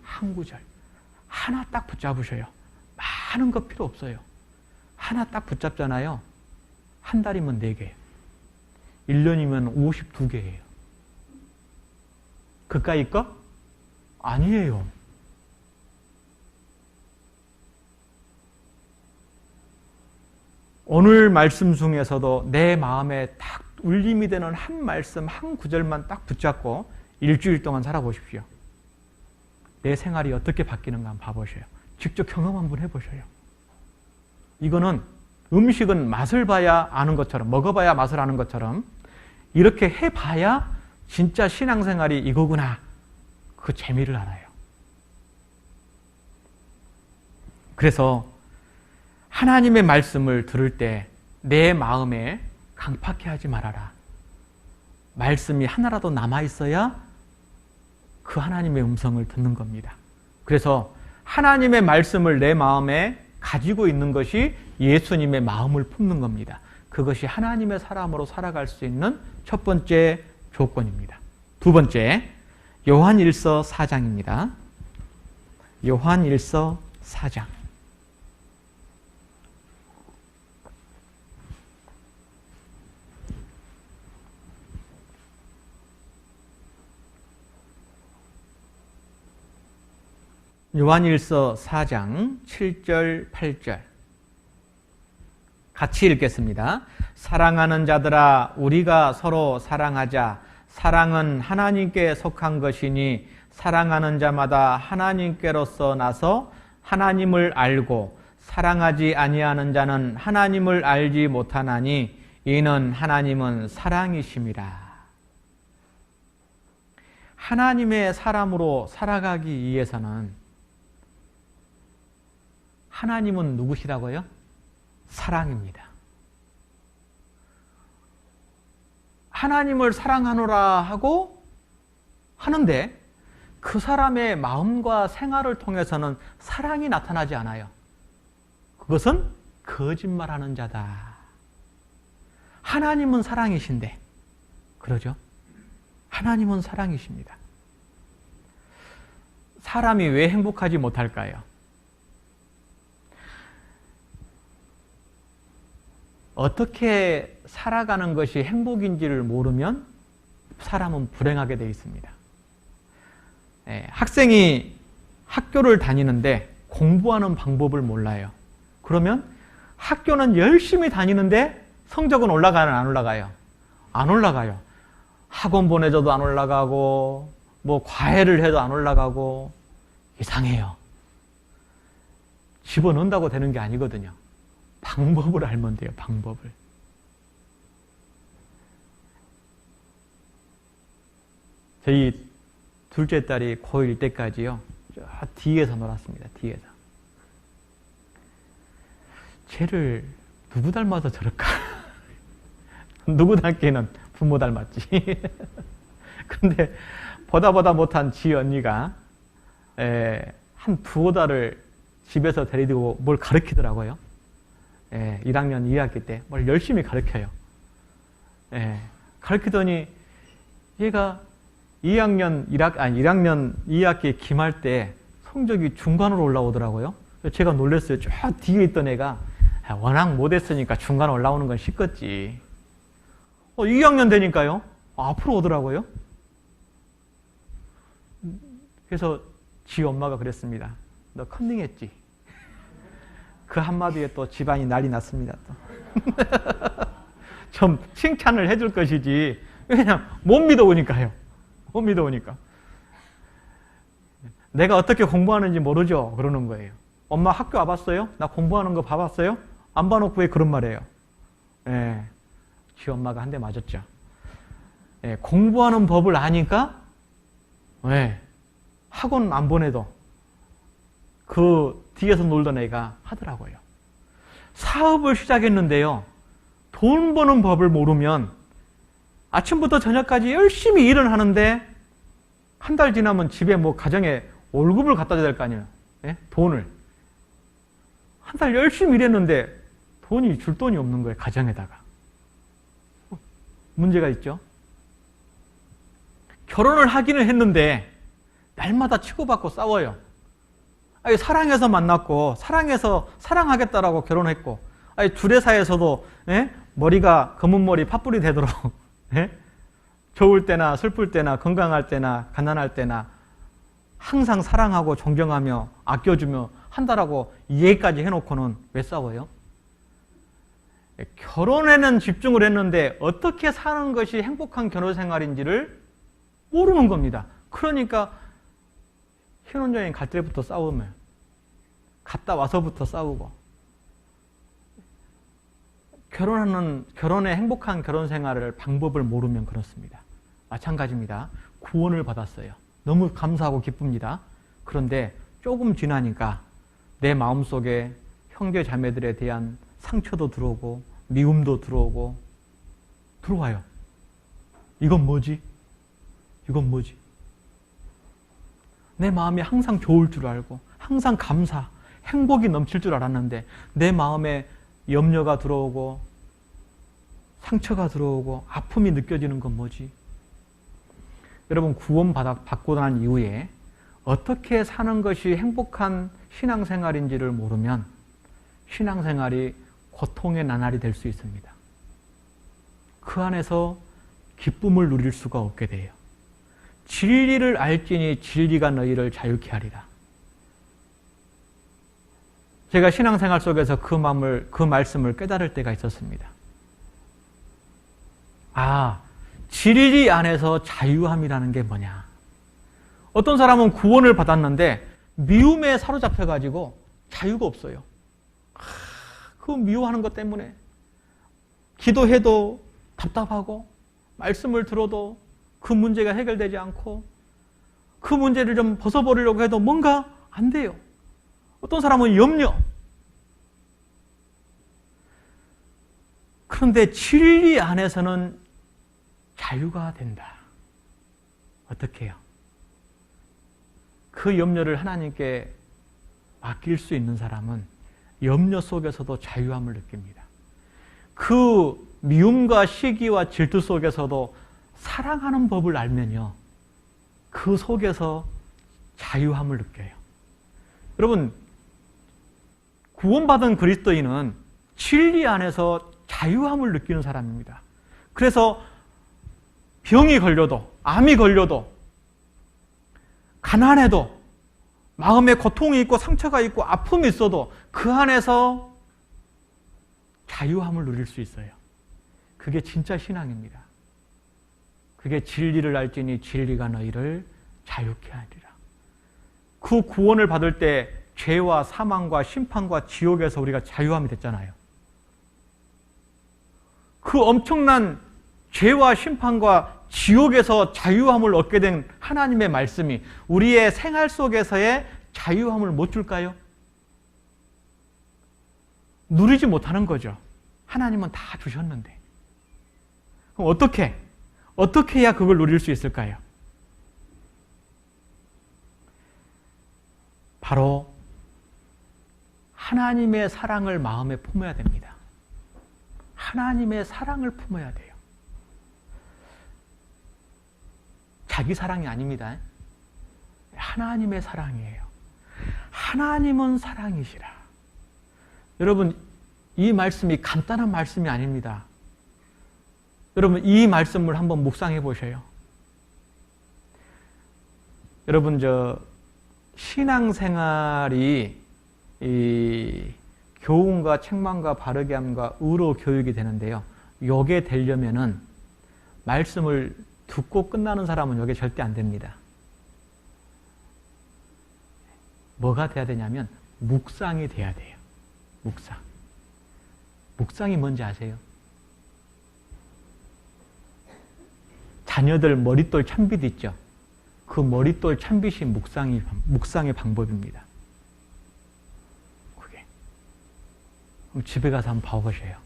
한 구절. 하나 딱 붙잡으셔요. 많은 거 필요 없어요. 하나 딱 붙잡잖아요. 한 달이면 4개. 1년이면 52개예요. 그까이 거? 아니에요. 오늘 말씀 중에서도 내 마음에 딱 울림이 되는 한 말씀, 한 구절만 딱 붙잡고 일주일 동안 살아보십시오. 내 생활이 어떻게 바뀌는가 한번 봐보셔요. 직접 경험 한번 해보셔요. 이거는 음식은 맛을 봐야 아는 것처럼, 먹어봐야 맛을 아는 것처럼 이렇게 해봐야 진짜 신앙생활이 이거구나. 그 재미를 알아요. 그래서 하나님의 말씀을 들을 때 내 마음에 강팍해 하지 말아라. 말씀이 하나라도 남아있어야 그 하나님의 음성을 듣는 겁니다. 그래서 하나님의 말씀을 내 마음에 가지고 있는 것이 예수님의 마음을 품는 겁니다. 그것이 하나님의 사람으로 살아갈 수 있는 첫 번째 조건입니다. 두 번째, 요한일서 4장입니다. 요한일서 4장. 요한일서 4장 7절 8절 같이 읽겠습니다. 사랑하는 자들아 우리가 서로 사랑하자. 사랑은 하나님께 속한 것이니 사랑하는 자마다 하나님께로서 나서 하나님을 알고 사랑하지 아니하는 자는 하나님을 알지 못하나니 이는 하나님은 사랑이심이라. 하나님의 사람으로 살아가기 위해서는 하나님은 누구시라고요? 사랑입니다. 하나님을 사랑하노라 하고 하는데 그 사람의 마음과 생활을 통해서는 사랑이 나타나지 않아요. 그것은 거짓말하는 자다. 하나님은 사랑이신데, 그러죠? 하나님은 사랑이십니다. 사람이 왜 행복하지 못할까요? 어떻게 살아가는 것이 행복인지를 모르면 사람은 불행하게 되어 있습니다. 학생이 학교를 다니는데 공부하는 방법을 몰라요. 그러면 학교는 열심히 다니는데 성적은 올라가요, 안 올라가요? 안 올라가요. 학원 보내줘도 안 올라가고 뭐 과외를 해도 안 올라가고 이상해요. 집어넣는다고 되는 게 아니거든요. 방법을 알면 돼요. 방법을. 저희 둘째 딸이 고1 때까지요. 저 뒤에서 놀았습니다. 뒤에서. 쟤를 누구 닮아서 저럴까? 누구 닮기는 부모 닮았지. 근데 보다 못한 지 언니가 한 두어 달을 집에서 데리고 뭘 가르치더라고요. 1학년 2학기 때 뭘 열심히 가르쳐요. 가르치더니 얘가 1학년 2학기 기말 때 성적이 중간으로 올라오더라고요. 제가 놀랐어요. 저 뒤에 있던 애가 워낙 못했으니까 중간 올라오는 건 쉽겠지. 2학년 되니까요. 앞으로 오더라고요. 그래서 지 엄마가 그랬습니다. 너 컨닝했지? 그 한마디에 또 집안이 난리 났습니다. 또. 좀 칭찬을 해줄 것이지. 그냥 못 믿어오니까요. 못 믿어오니까. 내가 어떻게 공부하는지 모르죠? 그러는 거예요. 엄마 학교 와봤어요? 나 공부하는 거 봐봤어요? 안 봐놓고 왜 그런 말이에요? 지 엄마가 한 대 맞았죠. 공부하는 법을 아니까 학원 안 보내도 그 뒤에서 놀던 애가 하더라고요. 사업을 시작했는데요. 돈 버는 법을 모르면 아침부터 저녁까지 열심히 일을 하는데 한 달 지나면 집에 뭐 가정에 월급을 갖다 줘야 될 거 아니에요. 돈을. 한 달 열심히 일했는데 돈이 줄 돈이 없는 거예요. 가정에다가. 문제가 있죠. 결혼을 하기는 했는데 날마다 치고받고 싸워요. 사랑해서 만났고 사랑해서 사랑하겠다라고 결혼했고 주례사에서도 머리가 검은 머리 팥불이 되도록 좋을 때나 슬플 때나 건강할 때나 가난할 때나 항상 사랑하고 존경하며 아껴주며 한다라고 이해까지 해놓고는 왜 싸워요? 결혼에는 집중을 했는데 어떻게 사는 것이 행복한 결혼 생활인지를 모르는 겁니다. 그러니까 신혼여행 갈 때부터 싸우면 갔다 와서부터 싸우고 결혼의 행복한 결혼 생활을 방법을 모르면 그렇습니다. 마찬가지입니다. 구원을 받았어요. 너무 감사하고 기쁩니다. 그런데 조금 지나니까 내 마음속에 형제 자매들에 대한 상처도 들어오고 미움도 들어오고 들어와요. 이건 뭐지? 이건 뭐지? 내 마음이 항상 좋을 줄 알고 항상 감사, 행복이 넘칠 줄 알았는데 내 마음에 염려가 들어오고 상처가 들어오고 아픔이 느껴지는 건 뭐지? 여러분, 구원받고 난 이후에 어떻게 사는 것이 행복한 신앙생활인지를 모르면 신앙생활이 고통의 나날이 될 수 있습니다. 그 안에서 기쁨을 누릴 수가 없게 돼요. 진리를 알지니 진리가 너희를 자유케 하리라. 제가 신앙생활 속에서 그 말씀을 깨달을 때가 있었습니다. 아, 진리 안에서 자유함이라는 게 뭐냐. 어떤 사람은 구원을 받았는데 미움에 사로잡혀가지고 자유가 없어요. 그 미워하는 것 때문에 기도해도 답답하고 말씀을 들어도 그 문제가 해결되지 않고 그 문제를 좀 벗어버리려고 해도 뭔가 안 돼요. 어떤 사람은 염려. 그런데 진리 안에서는 자유가 된다. 어떻게 해요? 그 염려를 하나님께 맡길 수 있는 사람은 염려 속에서도 자유함을 느낍니다. 그 미움과 시기와 질투 속에서도 사랑하는 법을 알면요, 그 속에서 자유함을 느껴요. 여러분, 구원받은 그리스도인은 진리 안에서 자유함을 느끼는 사람입니다. 그래서 병이 걸려도, 암이 걸려도, 가난해도, 마음에 고통이 있고 상처가 있고 아픔이 있어도 그 안에서 자유함을 누릴 수 있어요. 그게 진짜 신앙입니다. 그게 진리를 알지니 진리가 너희를 자유케 하리라. 그 구원을 받을 때 죄와 사망과 심판과 지옥에서 우리가 자유함이 됐잖아요. 그 엄청난 죄와 심판과 지옥에서 자유함을 얻게 된 하나님의 말씀이 우리의 생활 속에서의 자유함을 못 줄까요? 누리지 못하는 거죠. 하나님은 다 주셨는데. 그럼 어떻게 해야 그걸 누릴 수 있을까요? 바로 하나님의 사랑을 마음에 품어야 됩니다. 하나님의 사랑을 품어야 돼요. 자기 사랑이 아닙니다. 하나님의 사랑이에요. 하나님은 사랑이시라. 여러분, 이 말씀이 간단한 말씀이 아닙니다. 여러분, 이 말씀을 한번 묵상해 보셔요. 여러분, 신앙생활이 이 교훈과 책망과 바르게 함과 의로 교육이 되는데요. 요게 되려면은 말씀을 듣고 끝나는 사람은 요게 절대 안 됩니다. 뭐가 돼야 되냐면 묵상이 돼야 돼요. 묵상. 묵상이 뭔지 아세요? 자녀들 머릿돌 찬빛 있죠? 그 머릿돌 찬빛이 묵상의 방법입니다. 그게. 그럼 집에 가서 한번 봐보세요.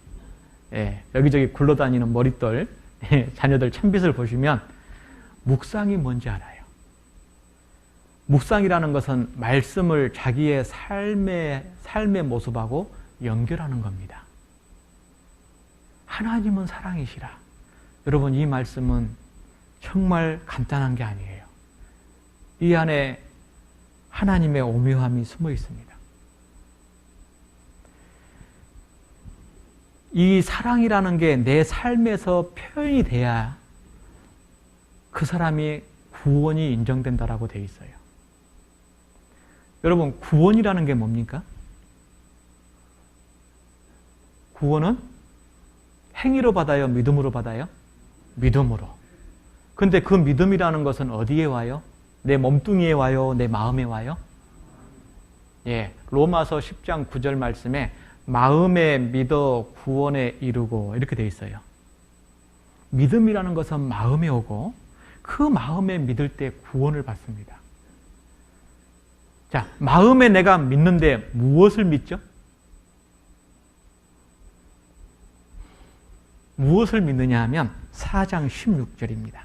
예, 여기저기 굴러다니는 머릿돌, 자녀들 찬빛을 보시면 묵상이 뭔지 알아요. 묵상이라는 것은 말씀을 자기의 삶의 모습하고 연결하는 겁니다. 하나님은 사랑이시라. 여러분, 이 말씀은 정말 간단한 게 아니에요. 이 안에 하나님의 오묘함이 숨어 있습니다. 이 사랑이라는 게 내 삶에서 표현이 돼야 그 사람이 구원이 인정된다라고 되어 있어요. 여러분, 구원이라는 게 뭡니까? 구원은 행위로 받아요? 믿음으로 받아요? 믿음으로. 근데 그 믿음이라는 것은 어디에 와요? 내 몸뚱이에 와요? 내 마음에 와요? 예, 로마서 10장 9절 말씀에 마음에 믿어 구원에 이르고 이렇게 되어 있어요. 믿음이라는 것은 마음에 오고 그 마음에 믿을 때 구원을 받습니다. 자, 마음에 내가 믿는데 무엇을 믿죠? 무엇을 믿느냐 하면 4장 16절입니다.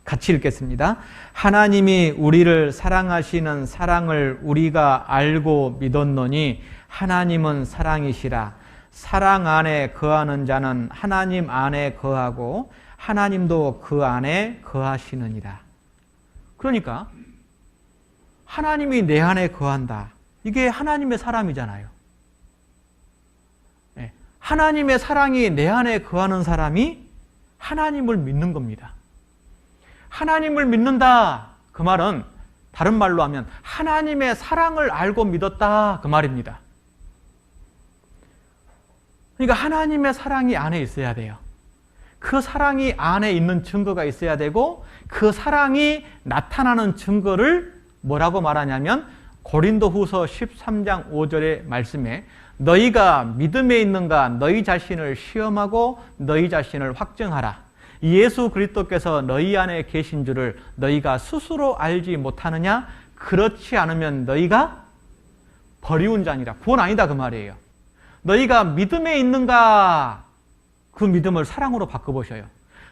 같이 읽겠습니다. 하나님이 우리를 사랑하시는 사랑을 우리가 알고 믿었노니 하나님은 사랑이시라. 사랑 안에 거하는 자는 하나님 안에 거하고 하나님도 그 안에 거하시느니라. 그러니까 하나님이 내 안에 거한다. 이게 하나님의 사람이잖아요. 네. 하나님의 사랑이 내 안에 거하는 사람이 하나님을 믿는 겁니다. 하나님을 믿는다. 그 말은 다른 말로 하면 하나님의 사랑을 알고 믿었다. 그 말입니다. 그러니까 하나님의 사랑이 안에 있어야 돼요. 그 사랑이 안에 있는 증거가 있어야 되고 그 사랑이 나타나는 증거를 뭐라고 말하냐면 고린도후서 13장 5절의 말씀에 너희가 믿음에 있는가 너희 자신을 시험하고 너희 자신을 확증하라. 예수 그리스도께서 너희 안에 계신 줄을 너희가 스스로 알지 못하느냐? 그렇지 않으면 너희가 버리운 자니라. 구원 아니다 그 말이에요. 너희가 믿음에 있는가? 그 믿음을 사랑으로 바꿔보셔요.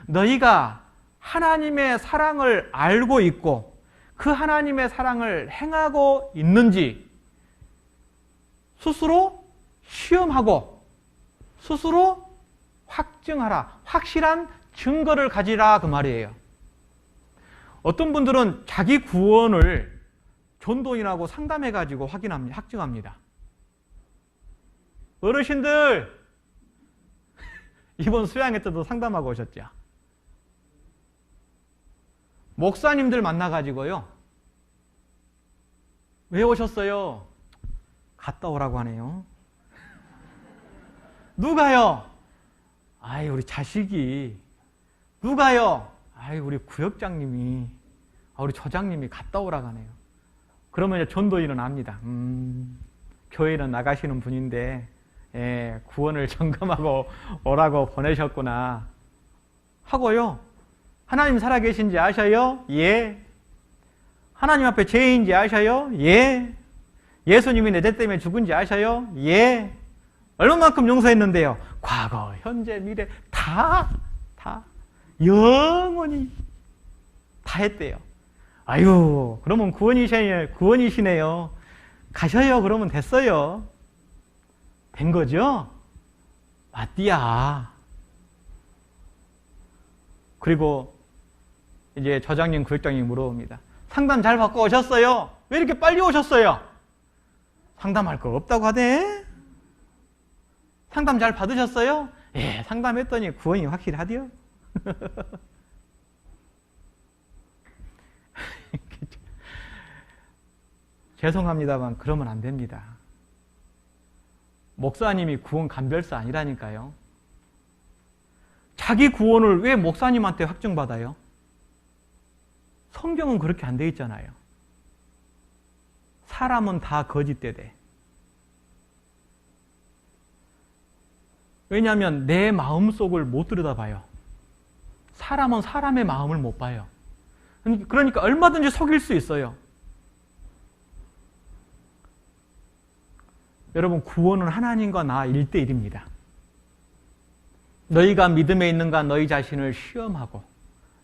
너희가 하나님의 사랑을 알고 있고 그 하나님의 사랑을 행하고 있는지 스스로 시험하고 스스로 확증하라. 확실한 증거를 가지라 그 말이에요. 어떤 분들은 자기 구원을 전도인하고 상담해가지고 확증합니다. 어르신들 이번 수양회 때도 상담하고 오셨죠. 목사님들 만나가지고요. 왜 오셨어요? 갔다 오라고 하네요. 누가요? 아이 우리 자식이. 누가요? 아이 우리 구역장님이. 우리 조장님이 갔다 오라고 하네요. 그러면 이제 전도인은 압니다. 교회는 나가시는 분인데 구원을 점검하고 오라고 보내셨구나 하고요. 하나님 살아계신지 아셔요? 예. 하나님 앞에 죄인지 아셔요? 예. 예수님이 내 죄 때문에 죽은지 아셔요? 예. 얼마만큼 용서했는데요? 과거, 현재, 미래 다 영원히 다 했대요. 아유, 그러면 구원이시네요. 가셔요. 그러면 됐어요. 된 거죠? 맞디야. 그리고 이제 저장님, 구역장님 물어봅니다. 상담 잘 받고 오셨어요? 왜 이렇게 빨리 오셨어요? 상담할 거 없다고 하대? 상담 잘 받으셨어요? 예, 상담했더니 구원이 확실히 하디요. 죄송합니다만 그러면 안 됩니다. 목사님이 구원 감별사 아니라니까요. 자기 구원을 왜 목사님한테 확증받아요? 성경은 그렇게 안 돼 있잖아요. 사람은 다 거짓되대. 왜냐하면 내 마음속을 못 들여다봐요. 사람은 사람의 마음을 못 봐요. 그러니까 얼마든지 속일 수 있어요. 여러분, 구원은 하나님과 나 1대1입니다. 너희가 믿음에 있는가 너희 자신을 시험하고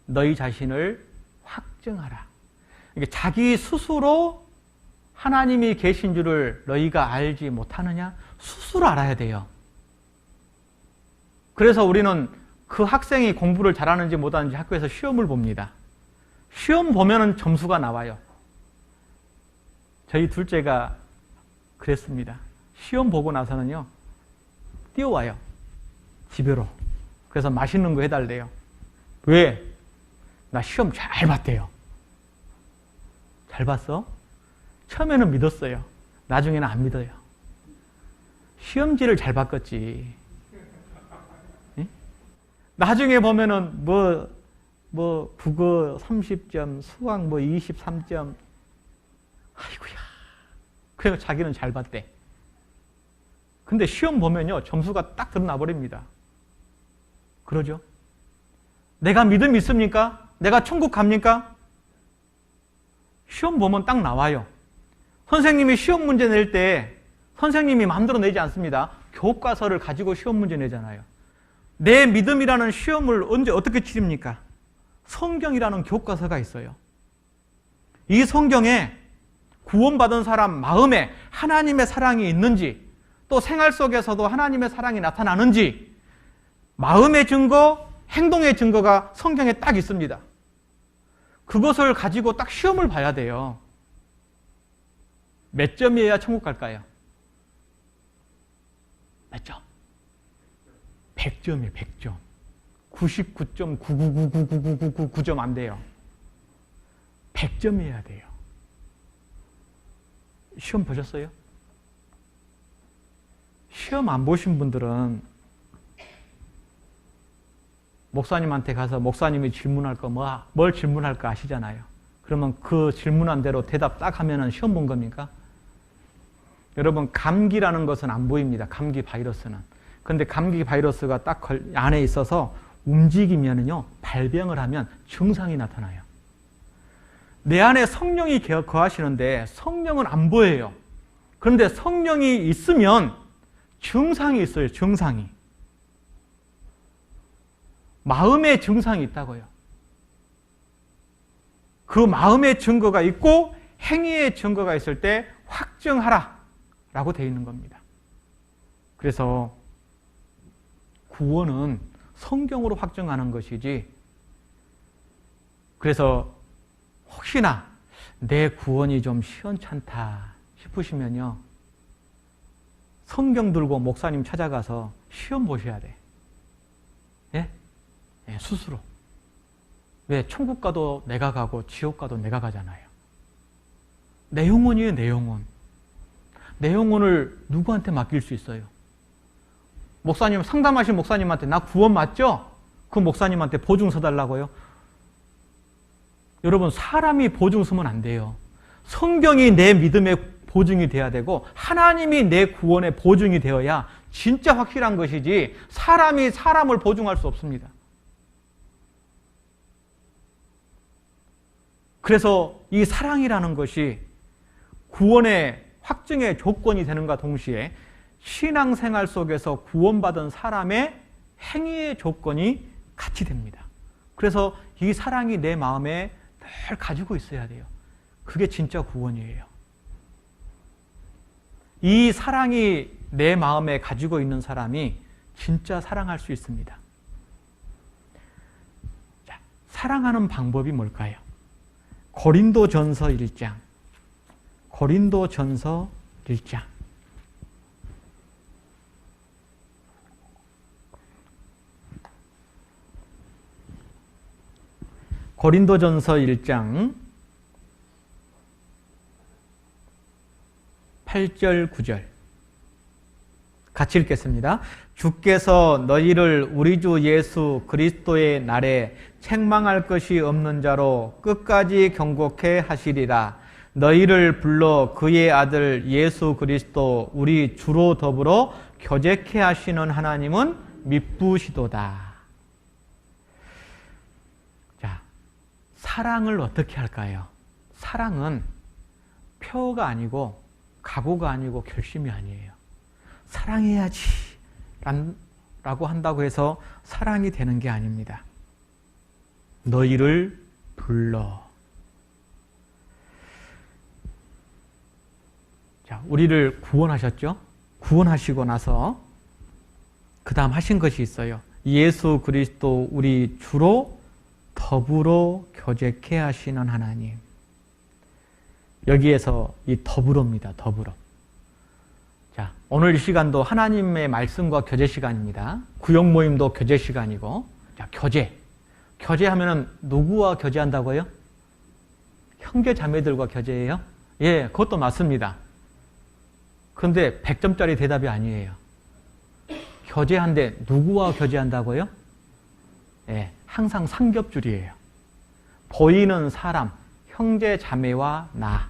너희 자신을 확증하라. 그러니까 자기 스스로 하나님이 계신 줄을 너희가 알지 못하느냐? 스스로 알아야 돼요. 그래서 우리는 그 학생이 공부를 잘하는지 못하는지 학교에서 시험을 봅니다. 시험 보면은 점수가 나와요. 저희 둘째가 그랬습니다. 시험 보고 나서는요, 뛰어와요. 집으로. 그래서 맛있는 거 해달래요. 왜? 나 시험 잘 봤대요. 잘 봤어? 처음에는 믿었어요. 나중에는 안 믿어요. 시험지를 잘 바꿨지. 예? 나중에 보면은 국어 30점, 수학 23점. 아이고야. 그래서 자기는 잘 봤대. 근데 시험 보면요, 점수가 딱 드러나 버립니다. 그러죠? 내가 믿음 있습니까? 내가 천국 갑니까? 시험 보면 딱 나와요. 선생님이 시험 문제 낼 때 선생님이 마음대로 내지 않습니다. 교과서를 가지고 시험 문제 내잖아요. 내 믿음이라는 시험을 언제 어떻게 치릅니까? 성경이라는 교과서가 있어요. 이 성경에 구원받은 사람 마음에 하나님의 사랑이 있는지, 또 생활 속에서도 하나님의 사랑이 나타나는지, 마음의 증거, 행동의 증거가 성경에 딱 있습니다. 그것을 가지고 딱 시험을 봐야 돼요. 몇 점이어야 천국 갈까요? 몇 점? 100점이에요, 100점. 99.9999999점 안 돼요. 100점이어야 돼요. 시험 보셨어요? 시험 안 보신 분들은 목사님한테 가서 목사님이 질문할 거 뭘 질문할까 아시잖아요. 그러면 그 질문한 대로 대답 딱 하면은 시험 본 겁니까? 여러분, 감기라는 것은 안 보입니다. 감기 바이러스는. 근데 감기 바이러스가 딱 안에 있어서 움직이면은요, 발병을 하면 증상이 나타나요. 내 안에 성령이 거하시는데 성령은 안 보여요. 그런데 성령이 있으면 증상이 있어요. 증상이. 마음의 증상이 있다고요. 그 마음의 증거가 있고 행위의 증거가 있을 때 확증하라 라고 되어 있는 겁니다. 그래서 구원은 성경으로 확증하는 것이지, 그래서 혹시나 내 구원이 좀 시원찮다 싶으시면요, 성경 들고 목사님 찾아가서 시험 보셔야 돼. 예? 예, 스스로. 왜? 천국 가도 내가 가고 지옥 가도 내가 가잖아요. 내 영혼이에요, 내 영혼. 내 영혼을 누구한테 맡길 수 있어요? 목사님, 상담하신 목사님한테 나 구원 맞죠? 그 목사님한테 보증 서달라고요? 여러분, 사람이 보증 서면 안 돼요. 성경이 내 믿음의 보증이 돼야 되고 하나님이 내 구원의 보증이 되어야 진짜 확실한 것이지, 사람이 사람을 보증할 수 없습니다. 그래서 이 사랑이라는 것이 구원의 확증의 조건이 되는가 동시에 신앙생활 속에서 구원받은 사람의 행위의 조건이 같이 됩니다. 그래서 이 사랑이 내 마음에 늘 가지고 있어야 돼요. 그게 진짜 구원이에요. 이 사랑이 내 마음에 가지고 있는 사람이 진짜 사랑할 수 있습니다. 자, 사랑하는 방법이 뭘까요? 고린도전서 1장. 고린도전서 1장. 고린도전서 1장 8절 9절 같이 읽겠습니다. 주께서 너희를 우리 주 예수 그리스도의 날에 책망할 것이 없는 자로 끝까지 경고케 하시리라. 너희를 불러 그의 아들 예수 그리스도 우리 주로 더불어 교제케 하시는 하나님은 미쁘시도다. 자, 사랑을 어떻게 할까요? 사랑은 표가 아니고 각오가 아니고 결심이 아니에요. 사랑해야지 라고 한다고 해서 사랑이 되는 게 아닙니다. 너희를 불러. 자, 우리를 구원하셨죠? 구원하시고 나서 그 다음 하신 것이 있어요. 예수 그리스도 우리 주로 더불어 교제케 하시는 하나님. 여기에서 이 더불어입니다. 더불어. 자, 오늘 이 시간도 하나님의 말씀과 교제 시간입니다. 구역 모임도 교제 시간이고, 자, 교제. 교제하면은 누구와 교제한다고요? 형제 자매들과 교제해요? 예, 그것도 맞습니다. 그런데 100점짜리 대답이 아니에요. 교제한데 누구와 교제한다고요? 예, 항상 삼겹줄이에요. 보이는 사람, 형제 자매와 나,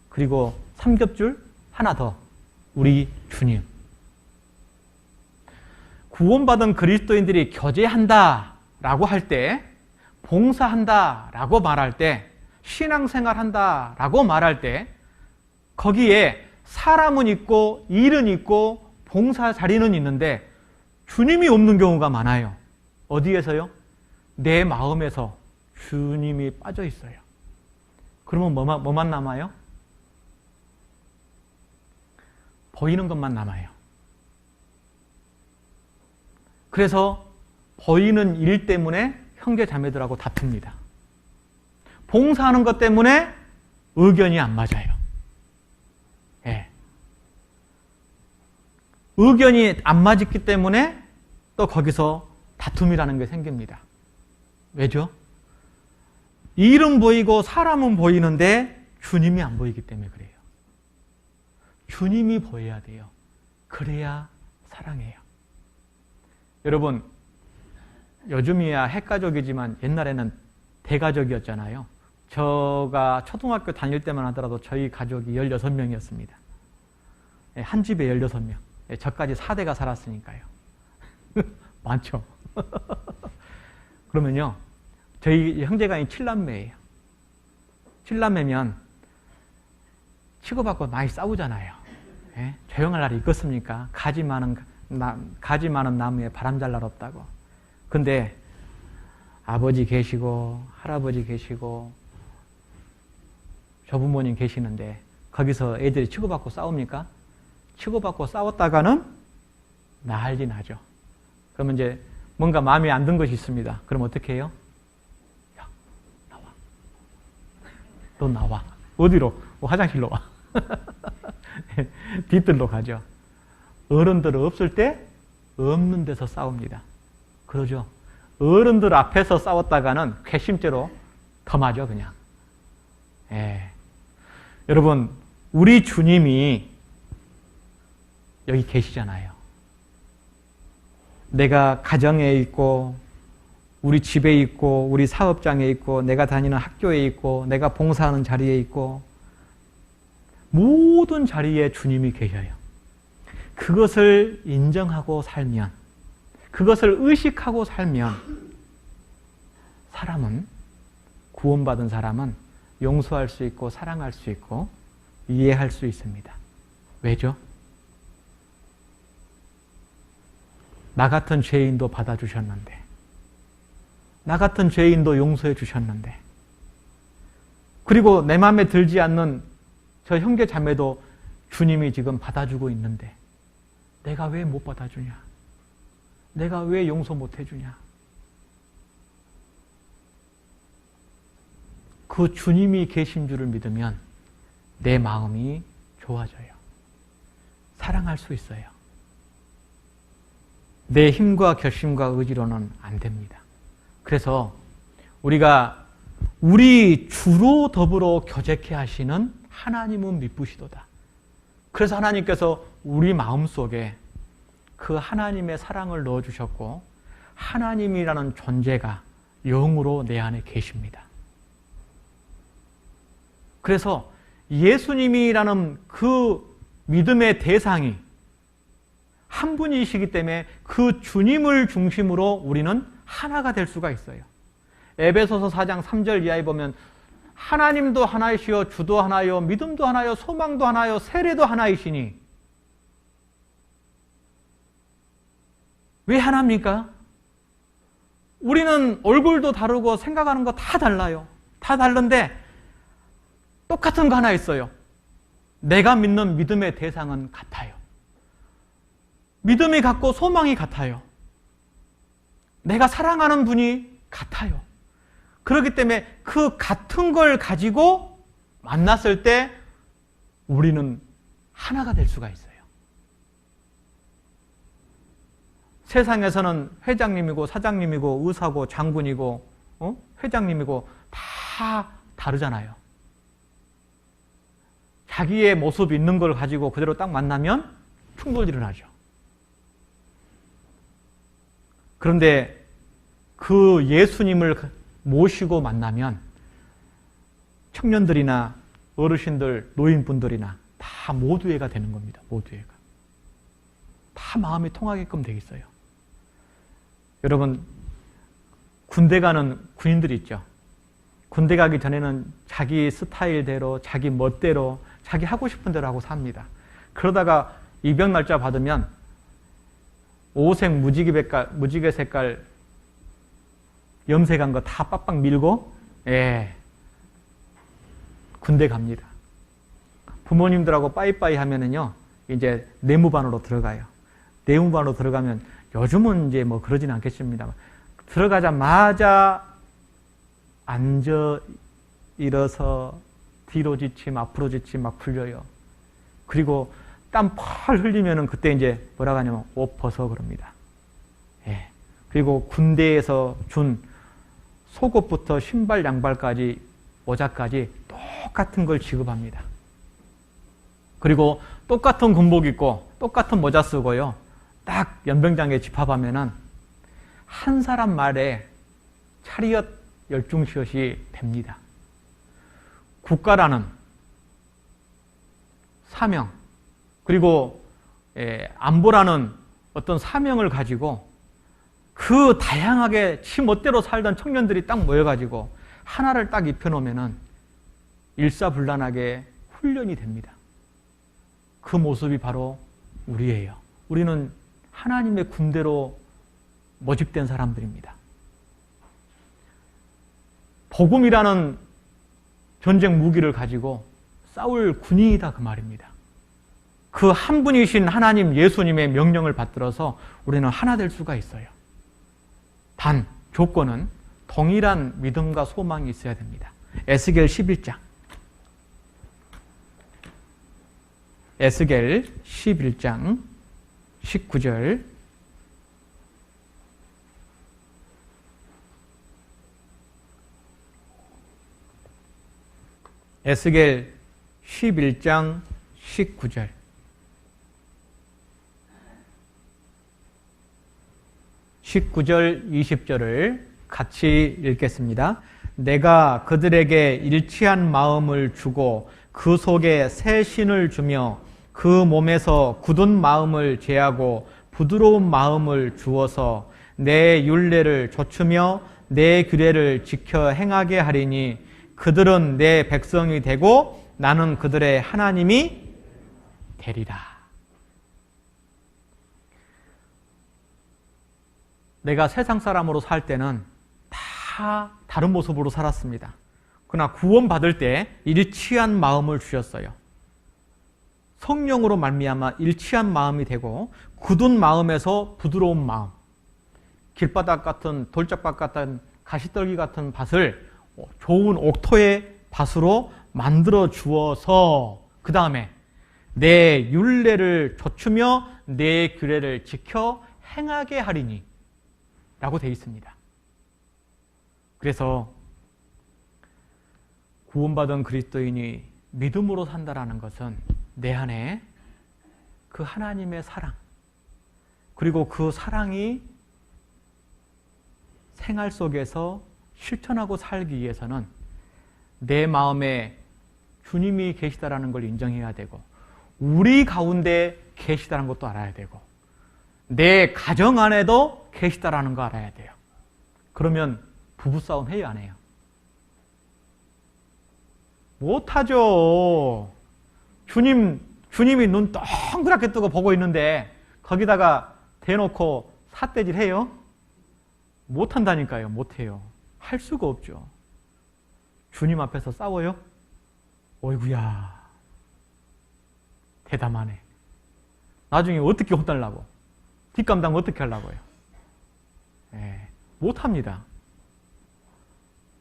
그리고 삼겹줄 하나 더, 우리 주님. 구원받은 그리스도인들이 교제한다 라고 할 때, 봉사한다 라고 말할 때, 신앙생활한다 라고 말할 때, 거기에 사람은 있고 일은 있고 봉사 자리는 있는데 주님이 없는 경우가 많아요. 어디에서요? 내 마음에서 주님이 빠져 있어요. 그러면 뭐만 남아요? 보이는 것만 남아요. 그래서 보이는 일 때문에 형제 자매들하고 다툽니다. 봉사하는 것 때문에 의견이 안 맞아요. 예. 의견이 안 맞기 때문에 또 거기서 다툼이라는 게 생깁니다. 왜죠? 일은 보이고 사람은 보이는데 주님이 안 보이기 때문에 그래요. 주님이 보여야 돼요. 그래야 사랑해요. 여러분, 요즘이야 핵가족이지만 옛날에는 대가족이었잖아요. 제가 초등학교 다닐 때만 하더라도 저희 가족이 16명이었습니다. 한 집에 16명. 저까지 4대가 살았으니까요. 많죠. 그러면요, 저희 형제가 7남매예요. 7남매면 치고받고 많이 싸우잖아요. 예? 조용할 날이 있겠습니까? 가지 많은 나무에 바람 잘 날 없다고. 근데 아버지 계시고 할아버지 계시고 조부모님 계시는데 거기서 애들이 치고받고 싸웁니까? 치고받고 싸웠다가는 난리 나죠. 그러면 이제 뭔가 마음에 안 든 것이 있습니다. 그럼 어떻게 해요? 야, 나와. 너 나와. 어디로? 화장실로 와. 뒤뜰로 가죠. 어른들 없을 때 없는 데서 싸웁니다. 그러죠. 어른들 앞에서 싸웠다가는 괘씸죄로 더 맞아 그냥. 예. 여러분, 우리 주님이 여기 계시잖아요. 내가 가정에 있고 우리 집에 있고 우리 사업장에 있고 내가 다니는 학교에 있고 내가 봉사하는 자리에 있고 모든 자리에 주님이 계셔요. 그것을 인정하고 살면, 그것을 의식하고 살면 사람은, 구원받은 사람은 용서할 수 있고 사랑할 수 있고 이해할 수 있습니다. 왜죠? 나 같은 죄인도 받아주셨는데, 나 같은 죄인도 용서해 주셨는데, 그리고 내 마음에 들지 않는 저 형제 자매도 주님이 지금 받아주고 있는데 내가 왜 못 받아주냐? 내가 왜 용서 못 해주냐? 그 주님이 계신 줄을 믿으면 내 마음이 좋아져요. 사랑할 수 있어요. 내 힘과 결심과 의지로는 안 됩니다. 그래서 우리가 우리 주로 더불어 교제케 하시는 하나님은 미쁘시도다. 그래서 하나님께서 우리 마음속에 그 하나님의 사랑을 넣어주셨고 하나님이라는 존재가 영으로 내 안에 계십니다. 그래서 예수님이라는 그 믿음의 대상이 한 분이시기 때문에 그 주님을 중심으로 우리는 하나가 될 수가 있어요. 에베소서 4장 3절 이하에 보면 하나님도 하나이시요 주도 하나요 믿음도 하나요 소망도 하나요 세례도 하나이시니 왜 하나입니까? 우리는 얼굴도 다르고 생각하는 거 다 달라요. 다 다른데 똑같은 거 하나 있어요. 내가 믿는 믿음의 대상은 같아요. 믿음이 같고 소망이 같아요. 내가 사랑하는 분이 같아요. 그렇기 때문에 그 같은 걸 가지고 만났을 때 우리는 하나가 될 수가 있어요. 세상에서는 회장님이고 사장님이고 의사고 장군이고 회장님이고 다 다르잖아요. 자기의 모습 있는 걸 가지고 그대로 딱 만나면 충돌이 일어나죠. 그런데 그 예수님을 모시고 만나면 청년들이나 어르신들, 노인분들이나 다 모두애가 되는 겁니다. 모두애가. 다 마음이 통하게끔 되어 있어요. 여러분, 군대 가는 군인들이 있죠. 군대 가기 전에는 자기 스타일대로, 자기 멋대로, 자기 하고 싶은 대로 하고 삽니다. 그러다가 입영 날짜 받으면 오색 무지개 색깔 염색한 거 다 빡빡 밀고 군대 갑니다. 부모님들하고 빠이빠이 하면은요, 이제 내무반으로 들어가요. 내무반으로 들어가면 요즘은 이제 뭐 그러진 않겠습니다만 들어가자마자 앉아 일어서 뒤로 지침 앞으로 지침 막 풀려요. 그리고 땀 펄 흘리면은 그때 이제 뭐라고 하냐면 옷 벗어 그럽니다. 그리고 군대에서 준 속옷부터 신발 양발까지 모자까지 똑같은 걸 지급합니다. 그리고 똑같은 군복 입고 똑같은 모자 쓰고요. 딱 연병장에 집합하면은 한 사람 말에 차리엇 열중시옷이 됩니다. 국가라는 사명, 그리고 안보라는 어떤 사명을 가지고 그 다양하게 지 멋대로 살던 청년들이 딱 모여가지고 하나를 딱 입혀놓으면은 일사불란하게 훈련이 됩니다. 그 모습이 바로 우리예요. 우리는 하나님의 군대로 모집된 사람들입니다. 복음이라는 전쟁 무기를 가지고 싸울 군인이다 그 말입니다. 그 한 분이신 하나님 예수님의 명령을 받들어서 우리는 하나 될 수가 있어요. 단 조건은 동일한 믿음과 소망이 있어야 됩니다. 에스겔 11장. 에스겔 11장 19절. 에스겔 11장 19절. 19절, 20절을 같이 읽겠습니다. 내가 그들에게 일치한 마음을 주고 그 속에 새 신을 주며 그 몸에서 굳은 마음을 제하고 부드러운 마음을 주어서 내 율례를 좇으며 내 규례를 지켜 행하게 하리니 그들은 내 백성이 되고 나는 그들의 하나님이 되리라. 내가 세상 사람으로 살 때는 다 다른 모습으로 살았습니다. 그러나 구원받을 때 일치한 마음을 주셨어요. 성령으로 말미암아 일치한 마음이 되고 굳은 마음에서 부드러운 마음, 길바닥 같은 돌짝밭 같은 가시떨기 같은 밭을 좋은 옥토의 밭으로 만들어 주어서 그 다음에 내 율례를 좇으며 내 규례를 지켜 행하게 하리니 라고 되어 있습니다. 그래서 구원받은 그리스도인이 믿음으로 산다라는 것은 내 안에 그 하나님의 사랑, 그리고 그 사랑이 생활 속에서 실천하고 살기 위해서는 내 마음에 주님이 계시다라는 걸 인정해야 되고 우리 가운데 계시다는 것도 알아야 되고 내 가정 안에도 계시다라는 거 알아야 돼요. 그러면 부부싸움 해요, 안 해요? 못하죠. 주님이 눈 동그랗게 뜨고 보고 있는데 거기다가 대놓고 삿대질 해요? 못한다니까요. 못해요. 할 수가 없죠. 주님 앞에서 싸워요? 어이구야, 대담하네. 나중에 어떻게 혼달라고? 뒷감당 어떻게 하려고요? 못합니다.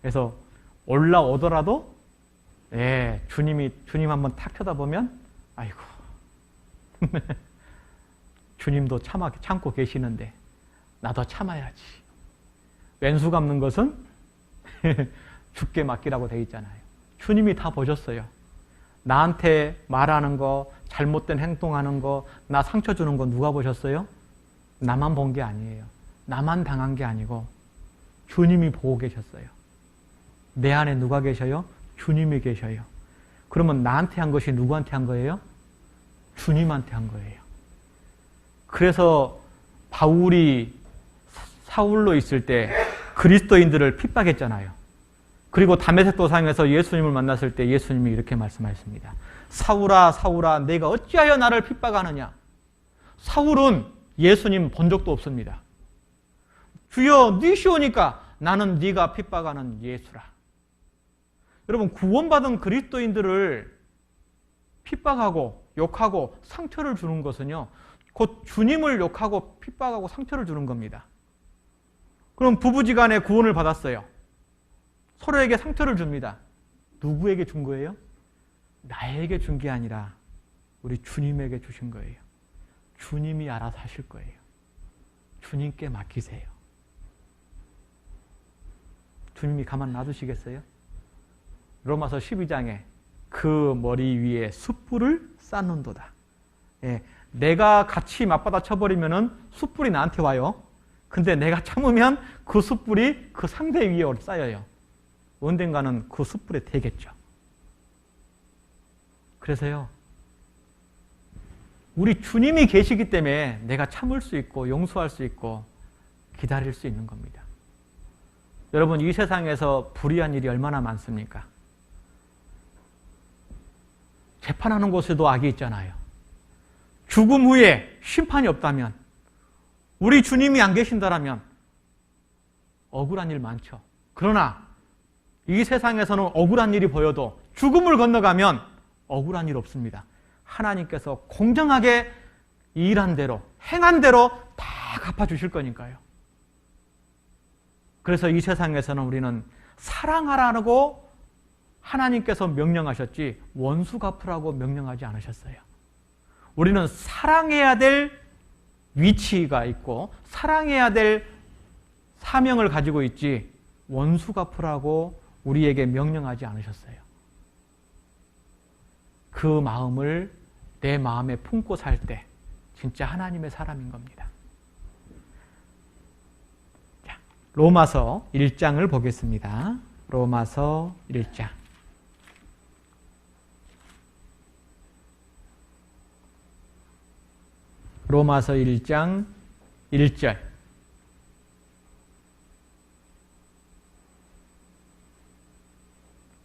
그래서 올라오더라도 주님 한번 탁 쳐다보면 아이고 주님도 참고 계시는데 나도 참아야지. 왼수 갚는 것은 죽게 맡기라고 되어 있잖아요. 주님이 다 보셨어요. 나한테 말하는 거, 잘못된 행동하는 거, 나 상처 주는 거 누가 보셨어요? 나만 본 게 아니에요. 나만 당한 게 아니고 주님이 보고 계셨어요. 내 안에 누가 계셔요? 주님이 계셔요. 그러면 나한테 한 것이 누구한테 한 거예요? 주님한테 한 거예요. 그래서 바울이 사울로 있을 때 그리스도인들을 핍박했잖아요. 그리고 다메섹 도상에서 예수님을 만났을 때 예수님이 이렇게 말씀하셨습니다. 사울아 사울아 내가 어찌하여 나를 핍박하느냐. 사울은 예수님 본 적도 없습니다. 주여 니시오니까 나는 네가 핍박하는 예수라. 여러분, 구원받은 그리스도인들을 핍박하고 욕하고 상처를 주는 것은요, 곧 주님을 욕하고 핍박하고 상처를 주는 겁니다. 그럼 부부지간에 구원을 받았어요. 서로에게 상처를 줍니다. 누구에게 준 거예요? 나에게 준 게 아니라 우리 주님에게 주신 거예요. 주님이 알아서 하실 거예요. 주님께 맡기세요. 주님이 가만 놔두시겠어요? 로마서 12장에 그 머리 위에 숯불을 쌓는도다. 예, 내가 같이 맞받아 쳐버리면은 숯불이 나한테 와요. 근데 내가 참으면 그 숯불이 그 상대 위에 쌓여요. 언젠가는 그 숯불에 되겠죠. 그래서요, 우리 주님이 계시기 때문에 내가 참을 수 있고 용서할 수 있고 기다릴 수 있는 겁니다. 여러분, 이 세상에서 불의한 일이 얼마나 많습니까? 재판하는 곳에도 악이 있잖아요. 죽음 후에 심판이 없다면, 우리 주님이 안 계신다라면 억울한 일 많죠. 그러나 이 세상에서는 억울한 일이 보여도 죽음을 건너가면 억울한 일 없습니다. 하나님께서 공정하게 일한 대로, 행한 대로 다 갚아주실 거니까요. 그래서 이 세상에서는 우리는 사랑하라고 하나님께서 명령하셨지 원수 갚으라고 명령하지 않으셨어요. 우리는 사랑해야 될 위치가 있고 사랑해야 될 사명을 가지고 있지 원수 갚으라고 우리에게 명령하지 않으셨어요. 그 마음을 내 마음에 품고 살 때 진짜 하나님의 사람인 겁니다. 자, 로마서 1장을 보겠습니다. 로마서 1장. 로마서 1장 1절.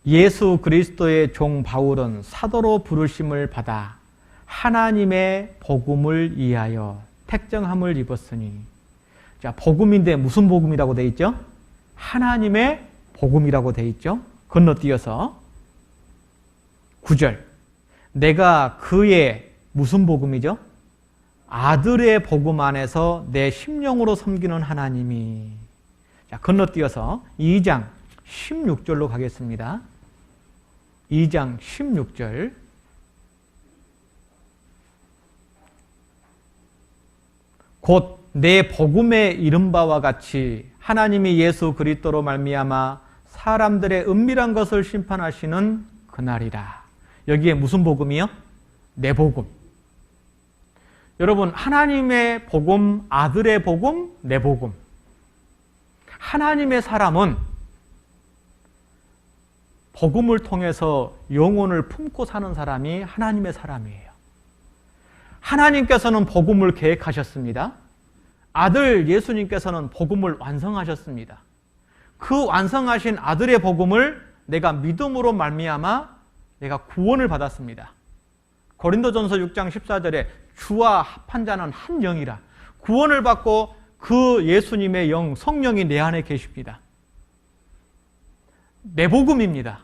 예수 그리스도의 종 바울은 사도로 부르심을 받아 하나님의 복음을 위하여 택정함을 입었으니. 자, 복음인데 무슨 복음이라고 되어 있죠? 하나님의 복음이라고 되어 있죠. 건너뛰어서 9절. 내가 그의 무슨 복음이죠? 아들의 복음 안에서 내 심령으로 섬기는 하나님이. 자, 건너뛰어서 2장 16절로 가겠습니다. 2장 16절. 곧 내 복음에 이른 바와 같이 하나님이 예수 그리스도로 말미암아 사람들의 은밀한 것을 심판하시는 그날이라. 여기에 무슨 복음이요? 내 복음. 여러분, 하나님의 복음, 아들의 복음, 내 복음. 하나님의 사람은 복음을 통해서 영혼을 품고 사는 사람이 하나님의 사람이에요. 하나님께서는 복음을 계획하셨습니다. 아들 예수님께서는 복음을 완성하셨습니다. 그 완성하신 아들의 복음을 내가 믿음으로 말미암아 내가 구원을 받았습니다. 고린도전서 6장 14절에 주와 합한 자는 한 영이라. 구원을 받고 그 예수님의 영, 성령이 내 안에 계십니다. 내 복음입니다.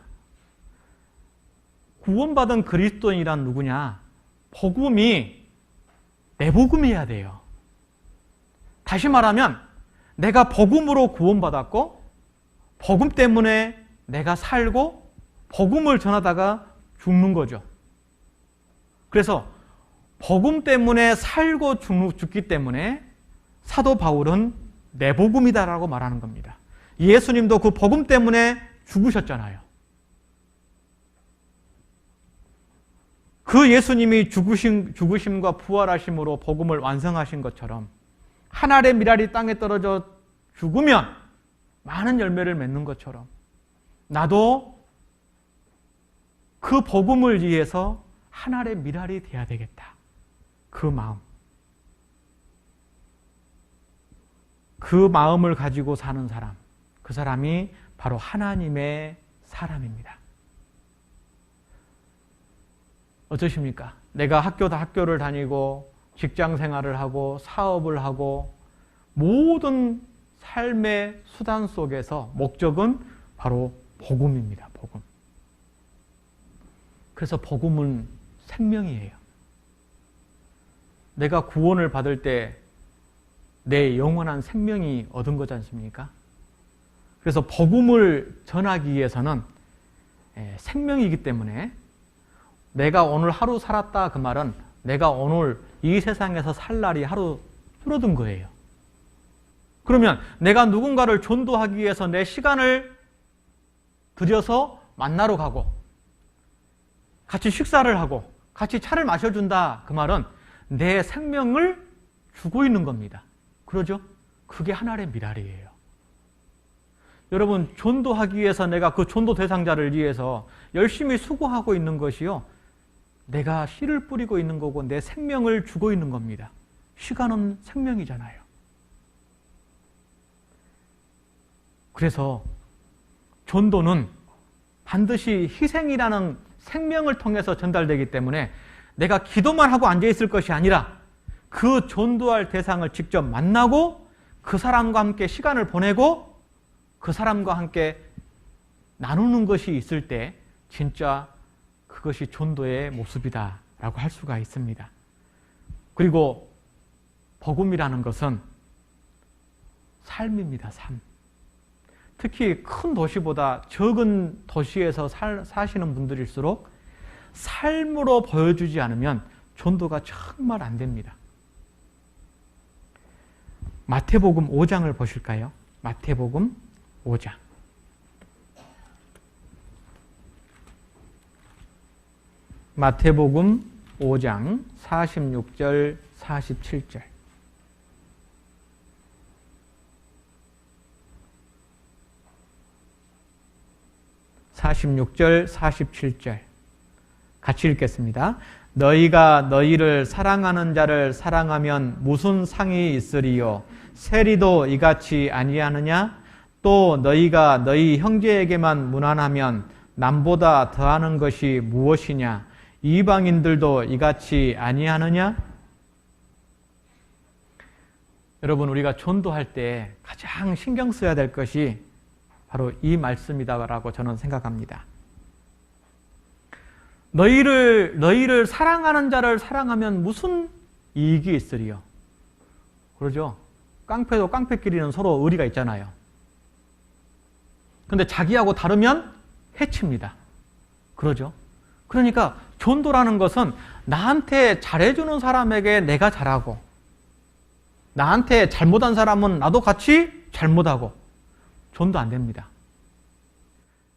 구원받은 그리스도인이란 누구냐? 복음이 내 복음이어야 돼요. 다시 말하면 내가 복음으로 구원받았고 복음 때문에 내가 살고 복음을 전하다가 죽는 거죠. 그래서 복음 때문에 살고 죽기 때문에 사도 바울은 내 복음이다라고 말하는 겁니다. 예수님도 그 복음 때문에 죽으셨잖아요. 그 예수님이 죽으심과 부활하심으로 복음을 완성하신 것처럼 한 알의 밀알이 땅에 떨어져 죽으면 많은 열매를 맺는 것처럼 나도 그 복음을 위해서 한 알의 밀알이 돼야 되겠다. 그 마음. 그 마음을 가지고 사는 사람. 그 사람이 바로 하나님의 사람입니다. 어떠십니까? 내가 학교를 다니고 직장 생활을 하고 사업을 하고 모든 삶의 수단 속에서 목적은 바로 복음입니다. 복음. 그래서 복음은 생명이에요. 내가 구원을 받을 때 내 영원한 생명이 얻은 거지 않습니까? 그래서 복음을 전하기 위해서는 생명이기 때문에 내가 오늘 하루 살았다 그 말은 내가 오늘 이 세상에서 살 날이 하루 줄어든 거예요. 그러면 내가 누군가를 전도하기 위해서 내 시간을 들여서 만나러 가고 같이 식사를 하고 같이 차를 마셔준다 그 말은 내 생명을 주고 있는 겁니다. 그러죠? 그게 하나의 미랄이에요. 여러분, 전도하기 위해서 내가 그 전도 대상자를 위해서 열심히 수고하고 있는 것이요, 내가 씨를 뿌리고 있는 거고 내 생명을 주고 있는 겁니다. 시간은 생명이잖아요. 그래서 전도는 반드시 희생이라는 생명을 통해서 전달되기 때문에 내가 기도만 하고 앉아있을 것이 아니라 그 전도할 대상을 직접 만나고 그 사람과 함께 시간을 보내고 그 사람과 함께 나누는 것이 있을 때 진짜 그것이 전도의 모습이다라고 할 수가 있습니다. 그리고 복음이라는 것은 삶입니다. 삶. 특히 큰 도시보다 적은 도시에서 사시는 분들일수록 삶으로 보여주지 않으면 전도가 정말 안 됩니다. 마태복음 5장을 보실까요? 마태복음 5장. 마태복음 5장 46절, 47절. (46절) (47절) 같이 읽겠습니다. 너희가 너희를 사랑하는 자를 사랑하면 무슨 상이 있으리요? 세리도 이같이 아니하느냐? 또 너희가 너희 형제에게만 무난하면 남보다 더하는 것이 무엇이냐? 이방인들도 이같이 아니하느냐? 여러분, 우리가 전도할 때 가장 신경 써야 될 것이 바로 이 말씀이다라고 저는 생각합니다. 너희를 사랑하는 자를 사랑하면 무슨 이익이 있으리요? 그러죠? 깡패도 깡패끼리는 서로 의리가 있잖아요. 근데 자기하고 다르면 해칩니다. 그러죠? 그러니까 전도라는 것은 나한테 잘해주는 사람에게 내가 잘하고 나한테 잘못한 사람은 나도 같이 잘못하고 전도 안 됩니다.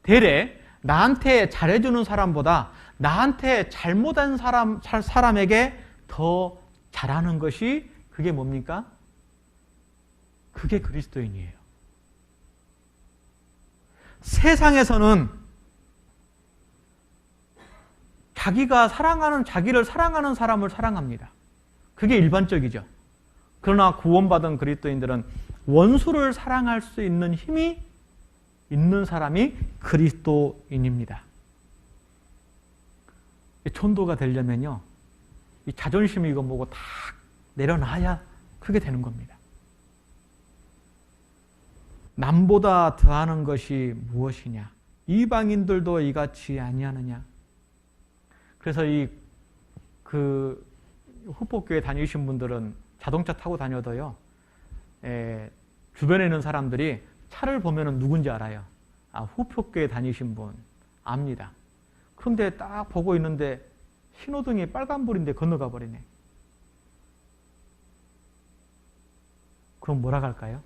대래 나한테 잘해주는 사람보다 나한테 잘못한 사람에게 더 잘하는 것이 그게 뭡니까? 그게 그리스도인이에요. 세상에서는 자기를 사랑하는 사람을 사랑합니다. 그게 일반적이죠. 그러나 구원받은 그리스도인들은 원수를 사랑할 수 있는 힘이 있는 사람이 그리스도인입니다. 전도가 되려면요, 이 자존심이 이거 뭐고 다 내려놔야 크게 되는 겁니다. 남보다 더하는 것이 무엇이냐? 이방인들도 이같이 아니하느냐? 그래서 후포교회 다니신 분들은 자동차 타고 다녀도요, 주변에 있는 사람들이 차를 보면 누군지 알아요. 아, 후포교회 다니신 분 압니다. 그런데 딱 보고 있는데 신호등이 빨간불인데 건너가 버리네. 그럼 뭐라 할까요?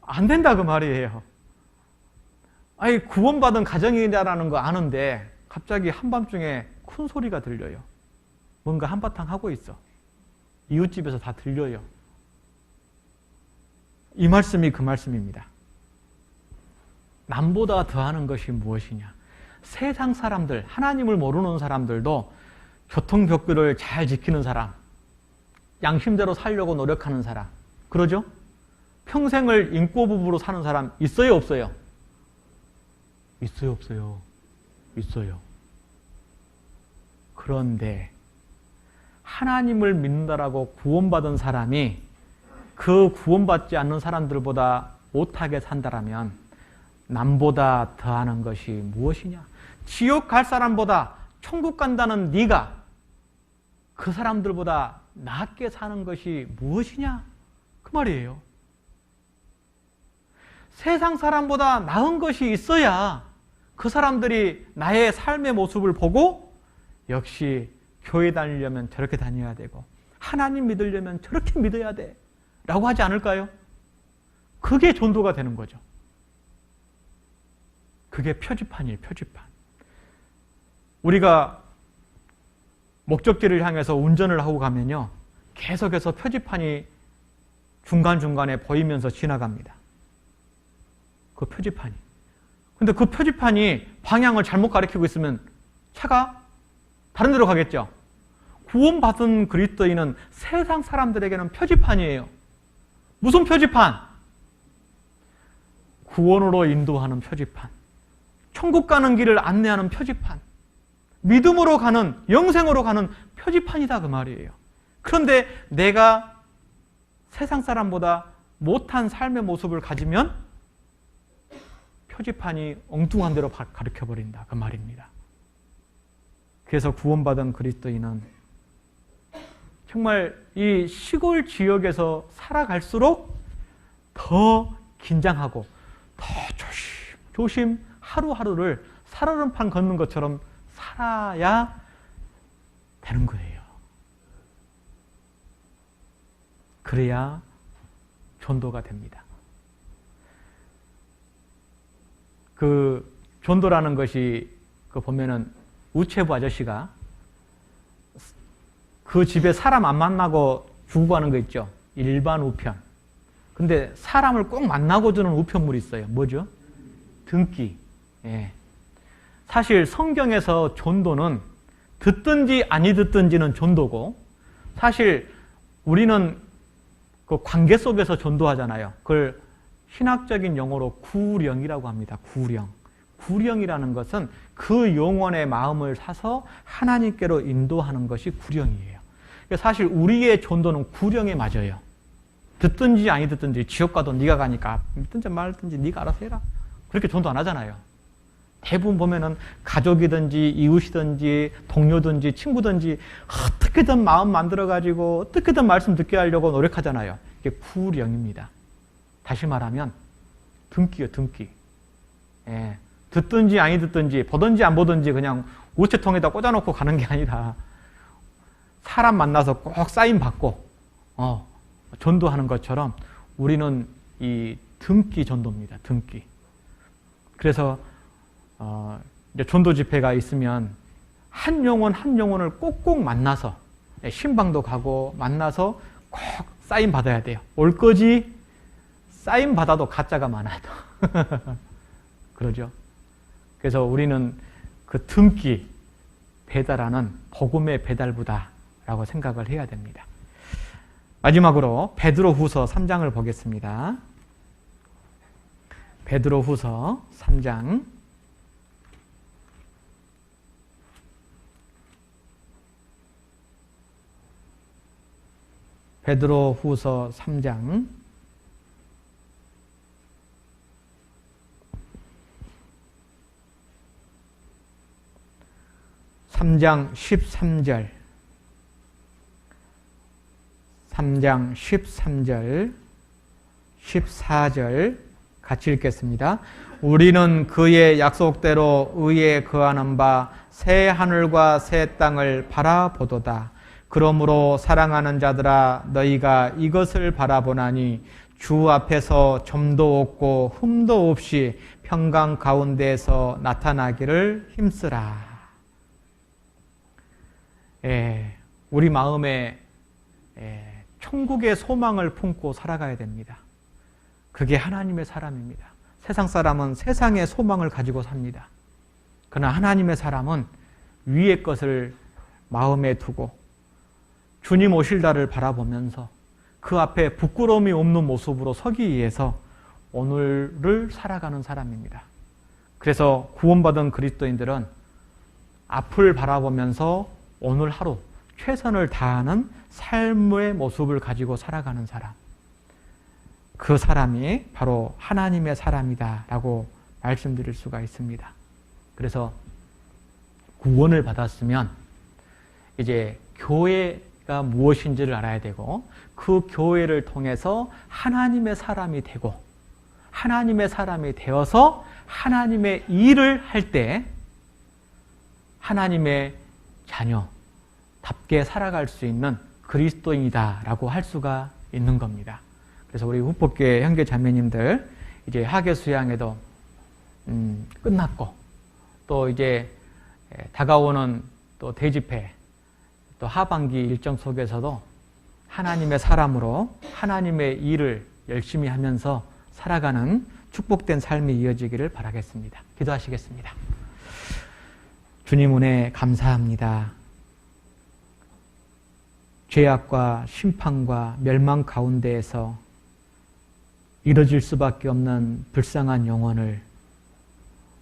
안 된다 그 말이에요. 아니, 구원받은 가정이다라는 거 아는데 갑자기 한밤중에 큰 소리가 들려요. 뭔가 한바탕 하고 있어. 이웃집에서 다 들려요. 이 말씀이 그 말씀입니다. 남보다 더하는 것이 무엇이냐? 세상 사람들, 하나님을 모르는 사람들도 교통법규를 잘 지키는 사람, 양심대로 살려고 노력하는 사람, 그러죠? 평생을 인꼬부부로 사는 사람 있어요, 없어요? 있어요, 없어요? 있어요. 그런데 하나님을 믿는다라고 구원받은 사람이 그 구원받지 않는 사람들보다 못하게 산다라면 남보다 더하는 것이 무엇이냐? 지옥 갈 사람보다 천국 간다는 네가 그 사람들보다 낫게 사는 것이 무엇이냐? 그 말이에요. 세상 사람보다 나은 것이 있어야 그 사람들이 나의 삶의 모습을 보고 역시 교회 다니려면 저렇게 다녀야 되고 하나님 믿으려면 저렇게 믿어야 돼 라고 하지 않을까요? 그게 전도가 되는 거죠. 그게 표지판이에요. 표지판. 우리가 목적지를 향해서 운전을 하고 가면요, 계속해서 표지판이 중간중간에 보이면서 지나갑니다. 그 표지판이. 근데 그 표지판이 방향을 잘못 가리키고 있으면 차가 다른 데로 가겠죠. 구원받은 그리스도인은 세상 사람들에게는 표지판이에요. 무슨 표지판? 구원으로 인도하는 표지판. 천국 가는 길을 안내하는 표지판. 믿음으로 가는, 영생으로 가는 표지판이다 그 말이에요. 그런데 내가 세상 사람보다 못한 삶의 모습을 가지면 표지판이 엉뚱한 대로 가르쳐버린다 그 말입니다. 그래서 구원받은 그리스도인은 정말 이 시골 지역에서 살아갈수록 더 긴장하고 더 조심 하루하루를 살얼음판 걷는 것처럼 살아야 되는 거예요. 그래야 전도가 됩니다. 그 전도라는 것이 그 보면은 우체부 아저씨가 그 집에 사람 안 만나고 주고 가는 거 있죠. 일반 우편. 근데 사람을 꼭 만나고 주는 우편물이 있어요. 뭐죠? 등기. 예. 사실 성경에서 전도는 듣든지 아니 듣든지는 전도고, 사실 우리는 그 관계 속에서 전도하잖아요. 그걸 신학적인 용어로 구령이라고 합니다. 구령. 구령이라는 것은 그 영혼의 마음을 사서 하나님께로 인도하는 것이 구령이에요. 사실 우리의 전도는 구령에 맞아요. 듣든지 아니 듣든지 지옥 가도 네가 가니까 믿든지 말든지 네가 알아서 해라. 그렇게 전도 안 하잖아요. 대부분 보면은 가족이든지 이웃이든지 동료든지 친구든지 어떻게든 마음 만들어가지고 어떻게든 말씀 듣게 하려고 노력하잖아요. 이게 구령입니다. 다시 말하면 등기요, 등기. 예. 듣든지 아니 듣든지 보든지 안 보든지 그냥 우체통에다 꽂아놓고 가는 게 아니라 사람 만나서 꼭 사인 받고 전도하는 것처럼 우리는 이 등기 전도입니다. 등기. 그래서 이제 전도 집회가 있으면 한 영혼 한 영혼을 꼭꼭 만나서 신방도 가고 만나서 꼭 사인 받아야 돼요. 올 거지? 사인 받아도 가짜가 많아도. 그러죠. 그래서 우리는 그 등기 배달하는 복음의 배달부다라고 생각을 해야 됩니다. 마지막으로 베드로후서 3장을 보겠습니다. 베드로후서 3장. 베드로후서 3장 3장 13절 3장 13절 14절 같이 읽겠습니다. 우리는 그의 약속대로 의에 거하는 바 새 하늘과 새 땅을 바라보도다. 그러므로 사랑하는 자들아 너희가 이것을 바라보나니 주 앞에서 점도 없고 흠도 없이 평강 가운데에서 나타나기를 힘쓰라. 우리 마음에 천국의 소망을 품고 살아가야 됩니다. 그게 하나님의 사람입니다. 세상 사람은 세상의 소망을 가지고 삽니다. 그러나 하나님의 사람은 위의 것을 마음에 두고 주님 오실 날을 바라보면서 그 앞에 부끄러움이 없는 모습으로 서기 위해서 오늘을 살아가는 사람입니다. 그래서 구원받은 그리스도인들은 앞을 바라보면서 오늘 하루 최선을 다하는 삶의 모습을 가지고 살아가는 사람, 그 사람이 바로 하나님의 사람이다라고 말씀드릴 수가 있습니다. 그래서 구원을 받았으면 이제 교회가 무엇인지를 알아야 되고, 그 교회를 통해서 하나님의 사람이 되고, 하나님의 사람이 되어서 하나님의 일을 할 때 하나님의 자녀답게 살아갈 수 있는 그리스도인이다라고 할 수가 있는 겁니다. 그래서 우리 후폭교회 형제 자매님들, 이제 하계 수양회도 끝났고, 또 이제 다가오는 또 대집회, 또 하반기 일정 속에서도 하나님의 사람으로 하나님의 일을 열심히 하면서 살아가는 축복된 삶이 이어지기를 바라겠습니다. 기도하시겠습니다. 주님 은혜 감사합니다. 죄악과 심판과 멸망 가운데에서 이뤄질 수밖에 없는 불쌍한 영혼을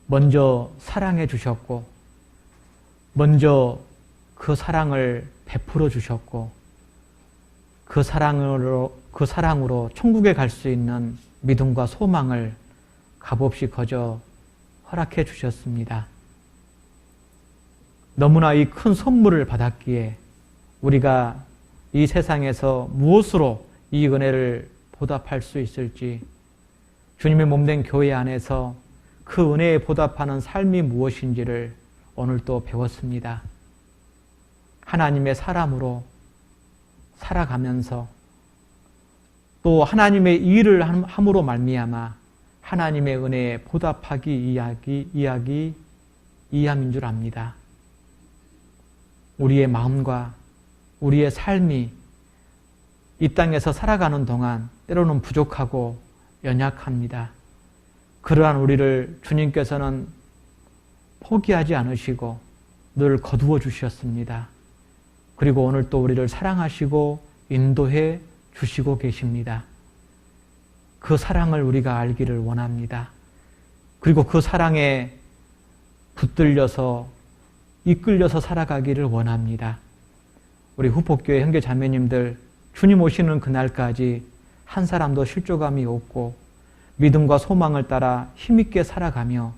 먼저 사랑해 주셨고, 먼저 그 사랑을 베풀어 주셨고, 그 사랑으로 천국에 갈 수 있는 믿음과 소망을 값없이 거저 허락해 주셨습니다. 너무나 이 큰 선물을 받았기에 우리가 이 세상에서 무엇으로 이 은혜를 보답할 수 있을지, 주님의 몸된 교회 안에서 그 은혜에 보답하는 삶이 무엇인지를 오늘 또 배웠습니다. 하나님의 사람으로 살아가면서 또 하나님의 일을 함으로 말미암아 하나님의 은혜에 보답하기 이함인 줄 압니다. 우리의 마음과 우리의 삶이 이 땅에서 살아가는 동안 때로는 부족하고 연약합니다. 그러한 우리를 주님께서는 포기하지 않으시고 늘 거두어 주셨습니다. 그리고 오늘 또 우리를 사랑하시고 인도해 주시고 계십니다. 그 사랑을 우리가 알기를 원합니다. 그리고 그 사랑에 붙들려서 이끌려서 살아가기를 원합니다. 우리 후폭교회 형제 자매님들, 주님 오시는 그날까지 한 사람도 실족함이 없고 믿음과 소망을 따라 힘있게 살아가며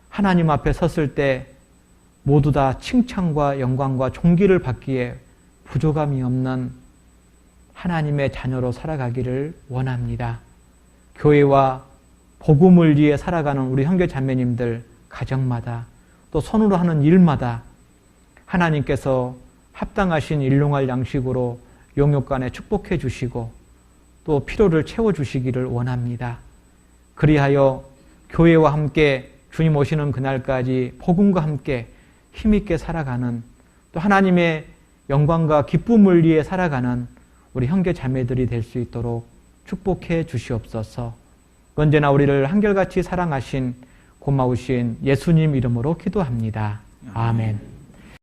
하나님 앞에 섰을 때 모두 다 칭찬과 영광과 존귀를 받기에 부족함이 없는 하나님의 자녀로 살아가기를 원합니다. 교회와 복음을 위해 살아가는 우리 형제 자매님들 가정마다 또 손으로 하는 일마다 하나님께서 합당하신 일용할 양식으로 용역간에 축복해 주시고 또 필요를 채워주시기를 원합니다. 그리하여 교회와 함께 주님 오시는 그날까지 복음과 함께 힘있게 살아가는, 또 하나님의 영광과 기쁨을 위해 살아가는 우리 형제 자매들이 될 수 있도록 축복해 주시옵소서. 언제나 우리를 한결같이 사랑하신 고마우신 예수님 이름으로 기도합니다. 아멘.